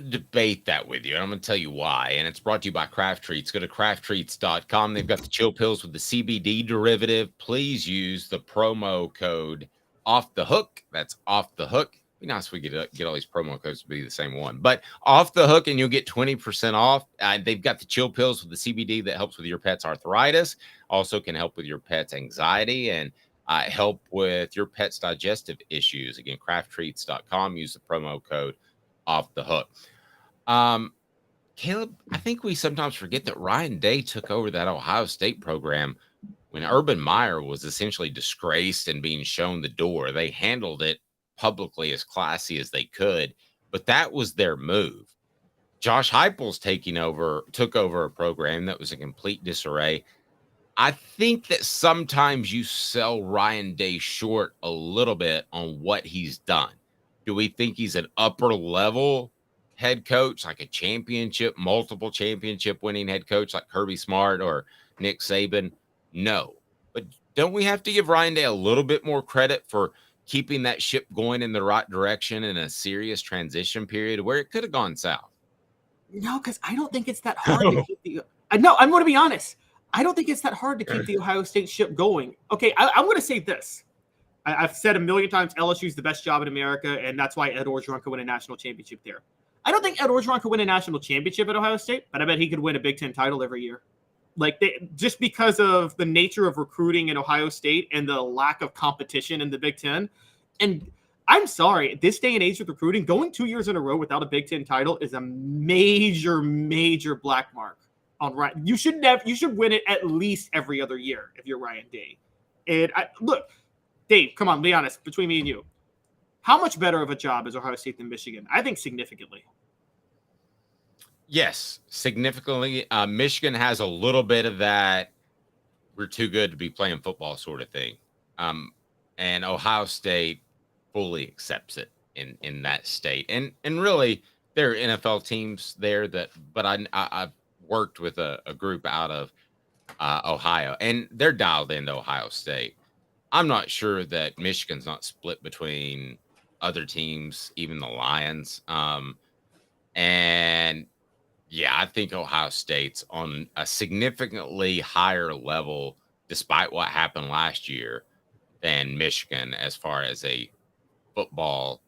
debate that with you, and I'm gonna tell you why. And it's brought to you by Craft Treats. Go to crafttreats.com. They've got the chill pills with the CBD derivative. Please use the promo code Off the Hook. That's Off the Hook. Be nice if we get all these promo codes to be the same one, but Off the Hook, and you'll get 20% off. They've got the chill pills with the CBD that helps with your pet's arthritis, also can help with your pet's anxiety, and help with your pet's digestive issues. Again, crafttreats.com. Use the promo code Off the Hook. Caleb, I think we sometimes forget that Ryan Day took over that Ohio State program when Urban Meyer was essentially disgraced and being shown the door. They handled it publicly as classy as they could, but that was their move. Josh Heupel's took over a program that was in complete disarray. I think that sometimes you sell Ryan Day short a little bit on what he's done. Do we think he's an upper level head coach, like a multiple championship winning head coach like Kirby Smart or Nick Saban? No. But don't we have to give Ryan Day a little bit more credit for keeping that ship going in the right direction in a serious transition period where it could have gone south? No, because I don't think it's that hard to keep the. No, I'm going to be honest. I don't think it's that hard to keep the Ohio State ship going. Okay, I'm going to say this. I've said a million times LSU's the best job in America, and that's why Ed Orgeron could win a national championship there. I don't think Ed Orgeron could win a national championship at Ohio State, but I bet he could win a Big Ten title every year. Just because of the nature of recruiting in Ohio State and the lack of competition in the Big Ten. And I'm sorry, at this day and age with recruiting, going 2 years in a row without a Big Ten title is a major, major black mark on Ryan. You should win it at least every other year if you're Ryan Day. And look, Dave, come on, be honest, between me and you. How much better of a job is Ohio State than Michigan? I think significantly. Yes, significantly. Michigan has a little bit of that we're too good to be playing football sort of thing. And Ohio State fully accepts it in that state. And really, there are NFL teams there but I've worked with a group out of Ohio, and they're dialed into Ohio State. I'm not sure that Michigan's not split between other teams, even the Lions. And Yeah, I think Ohio State's on a significantly higher level, despite what happened last year, than Michigan as far as a football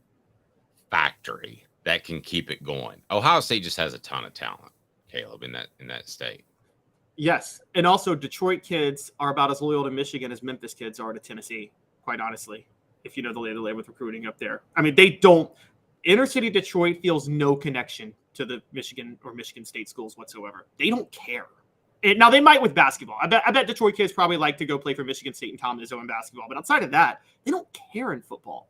factory that can keep it going. Ohio State just has a ton of talent, Caleb, in that state. Yes, and also Detroit kids are about as loyal to Michigan as Memphis kids are to Tennessee. Quite honestly, if you know the lay of the land with recruiting up there, I mean, they don't. Inner city Detroit feels no connection to the Michigan or Michigan State schools whatsoever. They don't care. Now they might with basketball. I bet Detroit kids probably like to go play for Michigan State and Tom Izzo in basketball, but outside of that, they don't care in football,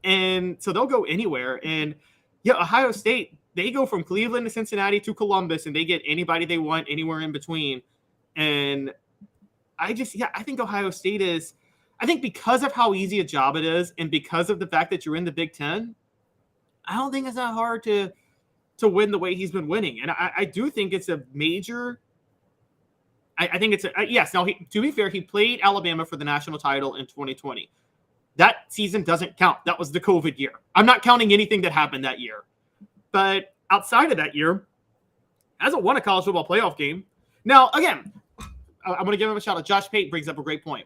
and so they'll go anywhere. And yeah, Ohio State, they go from Cleveland to Cincinnati to Columbus, and they get anybody they want anywhere in between. And I think Ohio State is, I think because of how easy a job it is, and because of the fact that you're in the Big Ten, I don't think it's that hard to win the way he's been winning. And I do think it's a major. I think it's yes. Now, to be fair, he played Alabama for the national title in 2020. That season doesn't count. That was the COVID year. I'm not counting anything that happened that year. But outside of that year, hasn't won a college football playoff game. Now, again, I'm going to give him a shout out. Josh Pate brings up a great point.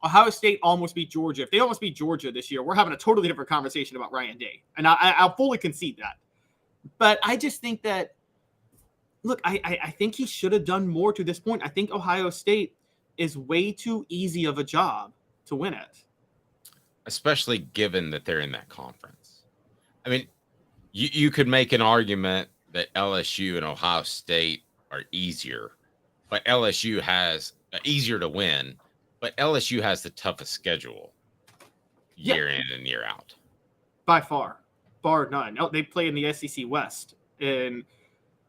Ohio State almost beat Georgia. If they almost beat Georgia this year, we're having a totally different conversation about Ryan Day. And I'll fully concede that. But I just think that, look, I think he should have done more to this point. I think Ohio State is way too easy of a job to win it. Especially given that they're in that conference. I mean, you could make an argument that LSU and Ohio State are easier, but LSU has easier to win, but LSU has the toughest schedule year in and year out. By far, bar none. They play in the SEC West. And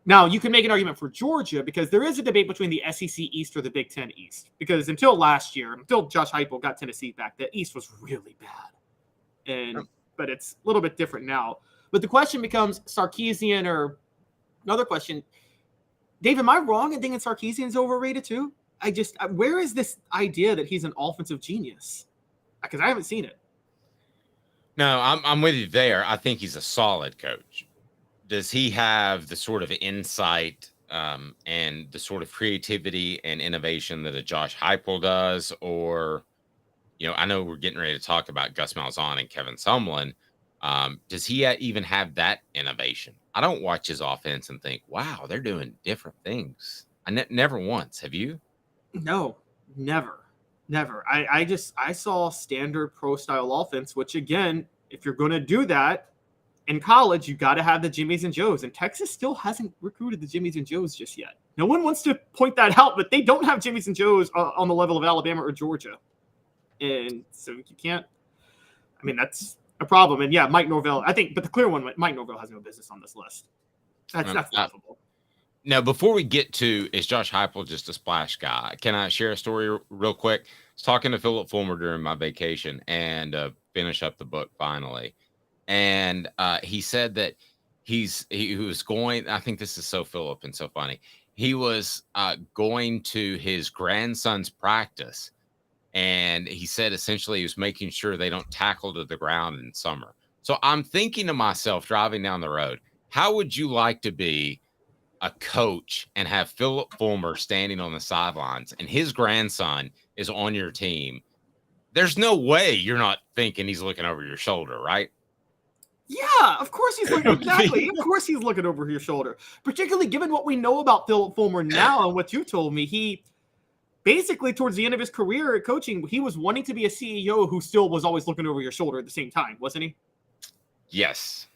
now you can make an argument for Georgia because there is a debate between the SEC East or the Big Ten East. Because until last year, until Josh Heupel got Tennessee back, the East was really bad. But it's a little bit different now. But the question becomes Sarkisian or another question. Dave, am I wrong in thinking Sarkisian's overrated too? Where is this idea that he's an offensive genius? Because I haven't seen it. No, I'm with you there. I think he's a solid coach. Does he have the sort of insight and the sort of creativity and innovation that a Josh Heupel does? Or, I know we're getting ready to talk about Gus Malzahn and Kevin Sumlin. Does he even have that innovation? I don't watch his offense and think, wow, they're doing different things. Never once. Have you? No, never. I saw standard pro style offense, which again, if you're going to do that in college, you got to have the Jimmies and Joes. And Texas still hasn't recruited the Jimmies and Joes just yet. No one wants to point that out, but they don't have Jimmies and Joes on the level of Alabama or Georgia. And so you can't, that's a problem. And yeah, Mike Norvell, I think, but the clear one, Mike Norvell has no business on this list. That's laughable. Now, before we get to, is Josh Heupel just a splash guy? Can I share a story real quick? I was talking to Philip Fulmer during my vacation and finish up the book finally. And he said that he was going, I think this is so Philip and so funny. He was going to his grandson's practice. And he said essentially he was making sure they don't tackle to the ground in summer. So I'm thinking to myself driving down the road, how would you like to be a coach and have Philip Fulmer standing on the sidelines and his grandson is on your team? There's no way you're not thinking he's looking over your shoulder, right? Yeah, of course he's looking exactly. Of course he's looking over your shoulder, particularly given what we know about Philip Fulmer now and what you told me. He basically towards the end of his career at coaching, he was wanting to be a CEO who still was always looking over your shoulder at the same time, wasn't he? Yes.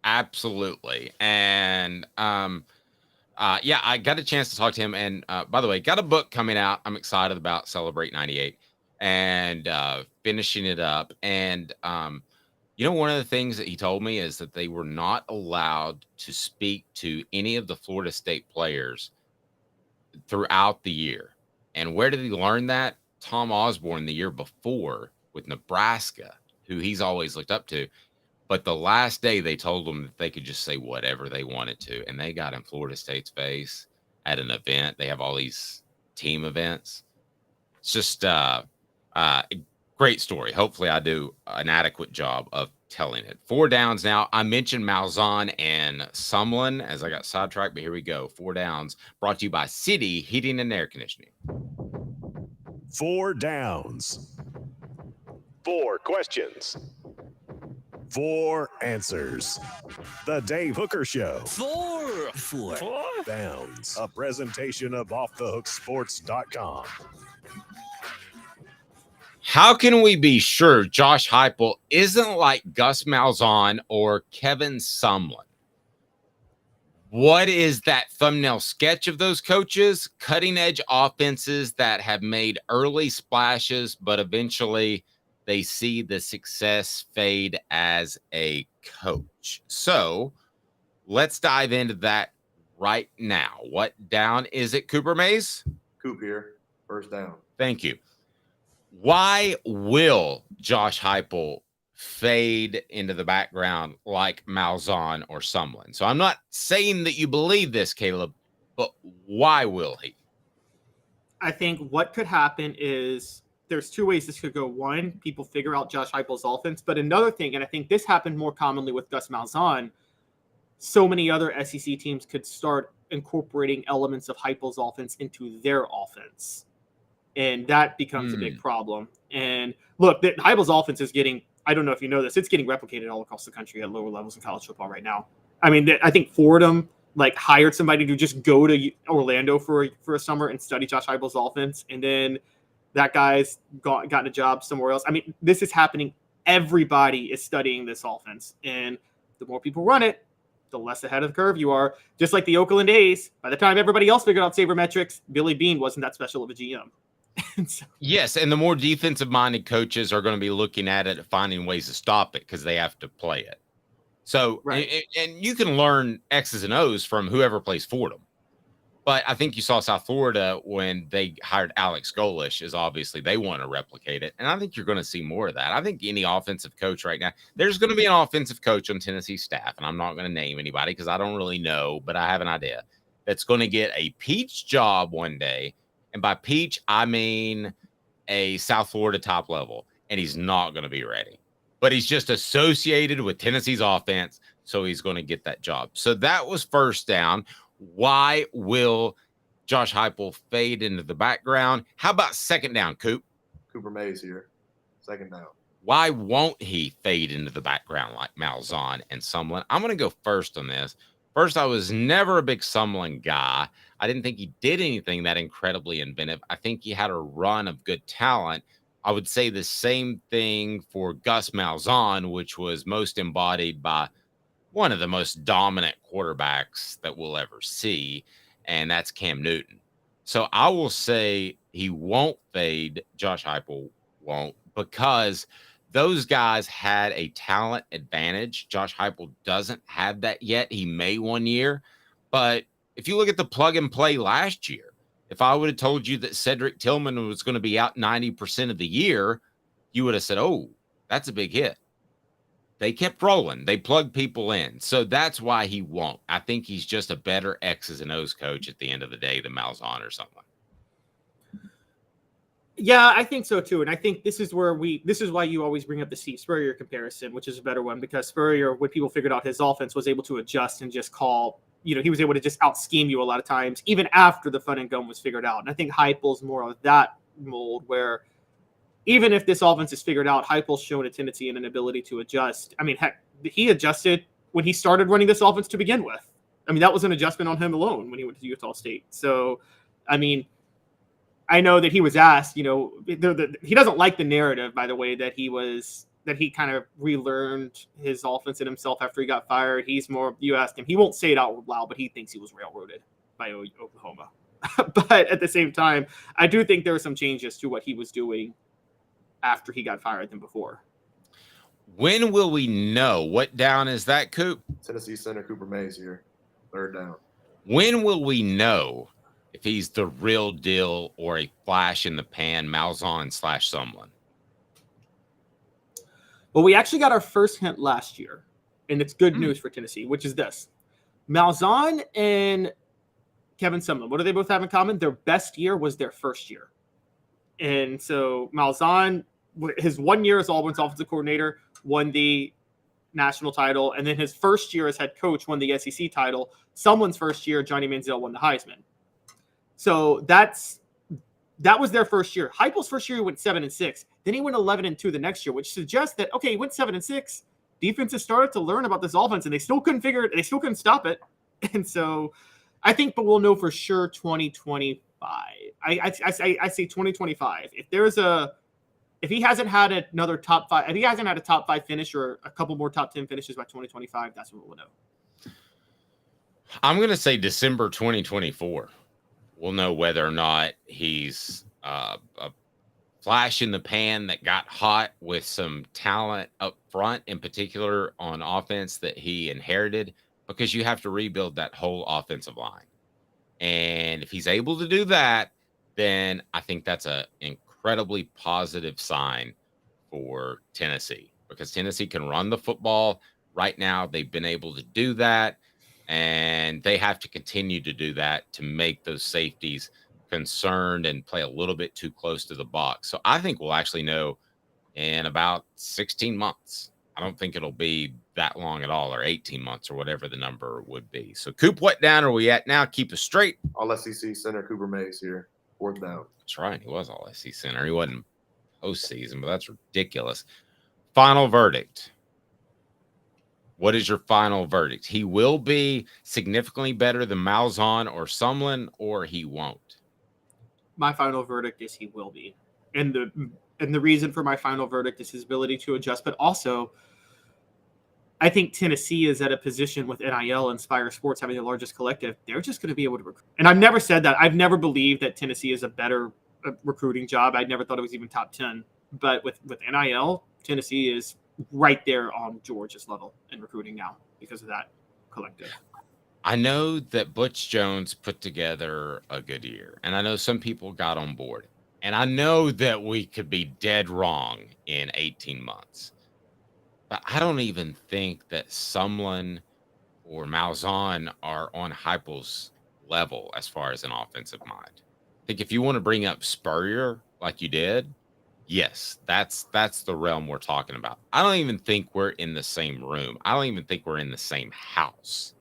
Absolutely. And yeah, I got a chance to talk to him. And by the way, got a book coming out. I'm excited about Celebrate 98 and finishing it up. And one of the things that he told me is that they were not allowed to speak to any of the Florida State players throughout the year. And where did he learn that? Tom Osborne the year before with Nebraska, who he's always looked up to. But the last day they told them that they could just say whatever they wanted to. And they got in Florida State's face at an event. They have all these team events. It's just a great story. Hopefully I do an adequate job of telling it. 4 downs now. I mentioned Malzahn and Sumlin as I got sidetracked, but here we go. 4 downs brought to you by City Heating and Air Conditioning. 4 downs. 4 questions. 4 answers. The Dave Hooker Show. 4 Downs. A presentation of offthehooksports.com. How can we be sure Josh Heupel isn't like Gus Malzahn or Kevin Sumlin? What is that thumbnail sketch of those coaches? Cutting-edge offenses that have made early splashes, but eventually they see the success fade as a coach. So let's dive into that right now. What down is it, Cooper Mays? Coop here. First down. Thank you. Why will Josh Heupel fade into the background like Malzahn or Sumlin? So I'm not saying that you believe this, Caleb, but why will he? I think what could happen is there's 2 ways this could go. One, people figure out Josh Heupel's offense. But another thing, and I think this happened more commonly with Gus Malzahn, so many other SEC teams could start incorporating elements of Heupel's offense into their offense. And that becomes a big problem. And look, Heupel's offense is getting, I don't know if you know this, it's getting replicated all across the country at lower levels in college football right now. I mean, I think Fordham hired somebody to just go to Orlando for a summer and study Josh Heupel's offense. And then that guy's gotten a job somewhere else. I mean, this is happening. Everybody is studying this offense. And the more people run it, the less ahead of the curve you are. Just like the Oakland A's, by the time everybody else figured out sabermetrics, Billy Beane wasn't that special of a GM. Yes, and the more defensive-minded coaches are going to be looking at it, finding ways to stop it because they have to play it. So, right. and you can learn X's and O's from whoever plays Fordham. But I think you saw South Florida when they hired Alex Golish, is obviously they want to replicate it. And I think you're going to see more of that. I think any offensive coach right now, there's going to be an offensive coach on Tennessee staff, and I'm not going to name anybody because I don't really know, but I have an idea, that's going to get a Peach job one day. And by Peach, I mean a South Florida top level, and he's not going to be ready. But he's just associated with Tennessee's offense, so he's going to get that job. So that was first down. Why will Josh Heupel fade into the background? How about second down, Coop? Cooper Mays here. Second down. Why won't he fade into the background like Malzahn and Sumlin? I'm going to go first on this. First, I was never a big Sumlin guy. I didn't think he did anything that incredibly inventive. I think he had a run of good talent. I would say the same thing for Gus Malzahn, which was most embodied by one of the most dominant quarterbacks that we'll ever see, and that's Cam Newton. So I will say he won't fade. Josh Heupel won't, because those guys had a talent advantage. Josh Heupel doesn't have that yet. He may one year, but if you look at the plug and play last year, if I would have told you that Cedric Tillman was going to be out 90% of the year, you would have said, oh, that's a big hit. They kept rolling. They plugged people in. So that's why he won't. I think he's just a better X's and O's coach at the end of the day than Malzahn or something. Yeah, I think so too. And I think this is why you always bring up the Steve Spurrier comparison, which is a better one, because Spurrier, when people figured out his offense, was able to adjust and just call, he was able to just out scheme you a lot of times, even after the fun and gun was figured out. And I think Heupel's more of that mold, where even if this offense is figured out, Heupel's shown a tendency and an ability to adjust. I mean, heck, he adjusted when he started running this offense to begin with. I mean, that was an adjustment on him alone when he went to Utah State. So, I mean, I know that he was asked, he doesn't like the narrative, by the way, that he kind of relearned his offense in himself after he got fired. He's more, you ask him, he won't say it out loud, but he thinks he was railroaded by Oklahoma. But at the same time, I do think there were some changes to what he was doing after he got fired than before. When will we know? What down is that, Coop? Tennessee center Cooper Mays here. Third down. When will we know if he's the real deal or a flash in the pan Malzahn/Sumlin? Well, we actually got our first hint last year, and it's good news for Tennessee, which is this. Malzahn and Kevin Sumlin, what do they both have in common? Their best year was their first year. And so Malzahn, his 1 year as Auburn's offensive coordinator, won the national title, and then his first year as head coach won the SEC title. Someone's first year, Johnny Manziel won the Heisman. So that was their first year. Heupel's first year, he went 7-6. Then he went 11-2 the next year, which suggests that, okay, he went 7-6. Defenses started to learn about this offense, and they still couldn't figure it. They still couldn't stop it. And so I think, but we'll know for sure 2025. I say 2025. If he hasn't had another top 5, if he hasn't had a top 5 finish or a couple more top 10 finishes by 2025, that's what we'll know. I'm going to say December 2024. We'll know whether or not he's a flash in the pan that got hot with some talent up front, in particular on offense that he inherited, because you have to rebuild that whole offensive line. And if he's able to do that, then I think that's an incredibly positive sign for Tennessee, because Tennessee can run the football. Right now, they've been able to do that, and they have to continue to do that to make those safeties concerned and play a little bit too close to the box. So I think we'll actually know in about 16 months. I don't think it'll be that long at all, or 18 months, or whatever the number would be. So, Coop, what down are we at now? Keep us straight. All SEC center Cooper Mays here. 4th down. That's right. He was all SEC center. He wasn't postseason, but that's ridiculous. Final verdict. What is your final verdict? He will be significantly better than Malzahn or Sumlin, or he won't? My final verdict is he will be. And the reason for my final verdict is his ability to adjust, but also I think Tennessee is at a position with NIL and Spire Sports having the largest collective. They're just going to be able to recruit. And I've never said that. I've never believed that Tennessee is a better recruiting job. I never thought it was even top 10. But with NIL, Tennessee is right there on Georgia's level in recruiting now because of that collective. I know that Butch Jones put together a good year, and I know some people got on board. And I know that we could be dead wrong in 18 months. But I don't even think that Sumlin or Malzahn are on Heupel's level as far as an offensive mind. I think if you want to bring up Spurrier like you did, yes, that's the realm we're talking about. I don't even think we're in the same room. I don't even think we're in the same house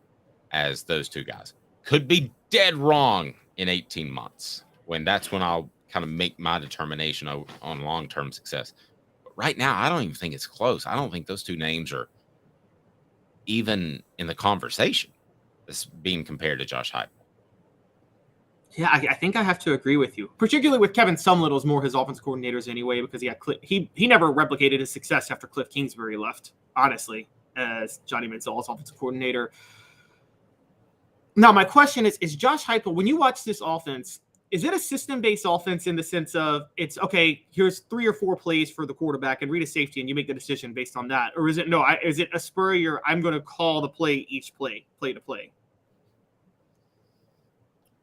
as those two guys. Could be dead wrong in 18 months when I'll kind of make my determination on long-term success. But right now, I don't even think it's close. I don't think those two names are even in the conversation that's being compared to Josh Heupel. Yeah, I think I have to agree with you, particularly with Kevin Sumlin was more his offense coordinators anyway, because he never replicated his success after Cliff Kingsbury left, honestly, as Johnny Manziel's offensive coordinator. Now, my question is Josh Heupel, when you watch this offense, is it a system-based offense in the sense of it's, okay, here's 3 or 4 plays for the quarterback and read a safety and you make the decision based on that? Or is it, is it a Spurrier, I'm going to call the play each play to play?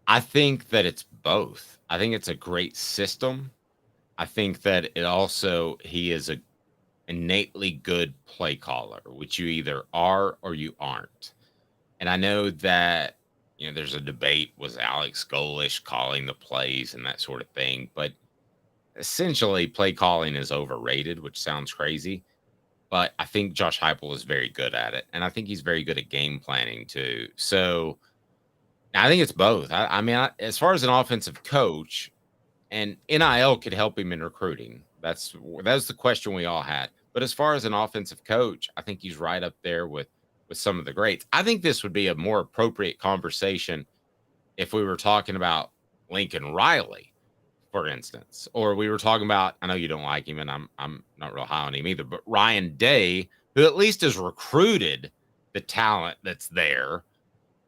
I think that it's both. I think it's a great system. I think that he is a innately good play caller, which you either are or you aren't. And I know that, there's a debate, was Alex Golish calling the plays and that sort of thing, but essentially play calling is overrated, which sounds crazy. But I think Josh Heupel is very good at it. And I think he's very good at game planning too. So I think it's both. I mean, as far as an offensive coach, and NIL could help him in recruiting. That's the question we all had. But as far as an offensive coach, I think he's right up there with some of the greats. I think this would be a more appropriate conversation if we were talking about Lincoln Riley, for instance, or we were talking about, I know you don't like him and I'm not real high on him either, but Ryan Day, who at least has recruited the talent that's there.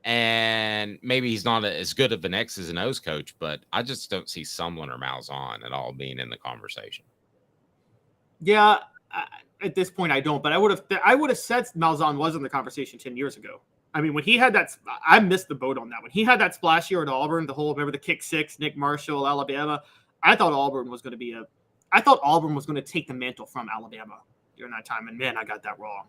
And maybe he's not as good of an X's and O's coach, but I just don't see Sumlin or Malzahn at all being in the conversation. Yeah, at this point I don't, but I would have said Malzahn was in the conversation 10 years ago. I mean, when he had that, I missed the boat on that. When he had that splash year at Auburn, remember the kick 6, Nick Marshall, Alabama. I thought Auburn was going to take the mantle from Alabama during that time, and man, I got that wrong.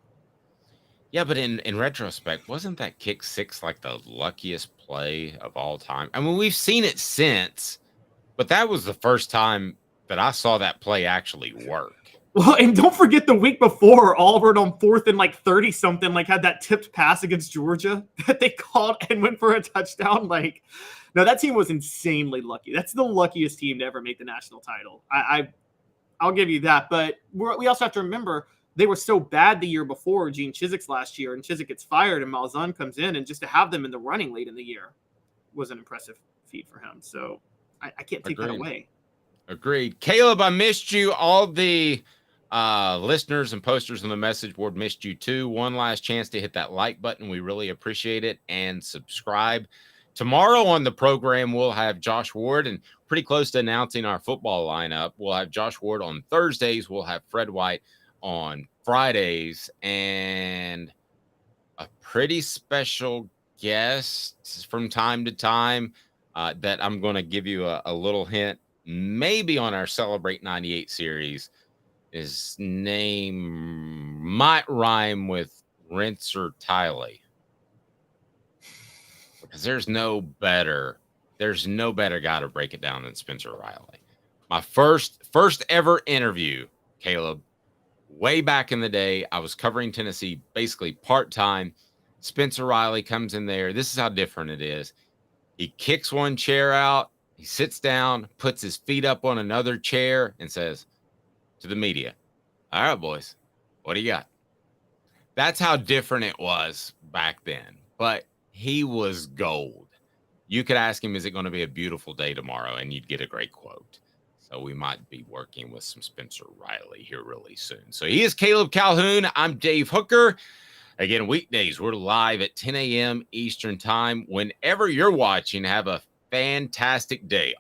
Yeah, but in retrospect, wasn't that kick 6 like the luckiest play of all time? I mean, we've seen it since, but that was the first time that I saw that play actually work. Well, and don't forget the week before, Auburn on 4th and like 30 something, like had that tipped pass against Georgia that they called and went for a touchdown. Like, no, that team was insanely lucky. That's the luckiest team to ever make the national title. I'll give you that. But we also have to remember they were so bad the year before, Gene Chiswick's last year, and Chiswick gets fired and Malzahn comes in, and just to have them in the running late in the year was an impressive feat for him. So I can't take that away. Agreed. Caleb, I missed you. All the listeners and posters on the message board missed you too. One last chance to hit that like button. We really appreciate it. And subscribe. Tomorrow on the program, we'll have Josh Ward, and pretty close to announcing our football lineup. We'll have Josh Ward on Thursdays. We'll have Fred White on Fridays, and a pretty special guest from time to time that I'm going to give you a little hint. Maybe on our Celebrate 98 series. His name might rhyme with Rinse or Tiley. Because there's no better guy to break it down than Spencer Riley. My first ever interview, Caleb, way back in the day, I was covering Tennessee basically part-time. Spencer Riley comes in there. This is how different it is. He kicks one chair out. He sits down, puts his feet up on another chair, and says to the media, "All right, boys, what do you got?" That's how different it was back then. But he was gold. You could ask him, is it going to be a beautiful day tomorrow? And you'd get a great quote. So we might be working with some Spencer Riley here really soon. So he is Caleb Calhoun. I'm Dave Hooker. Again, weekdays, we're live at 10 a.m. Eastern time. Whenever you're watching, have a fantastic day.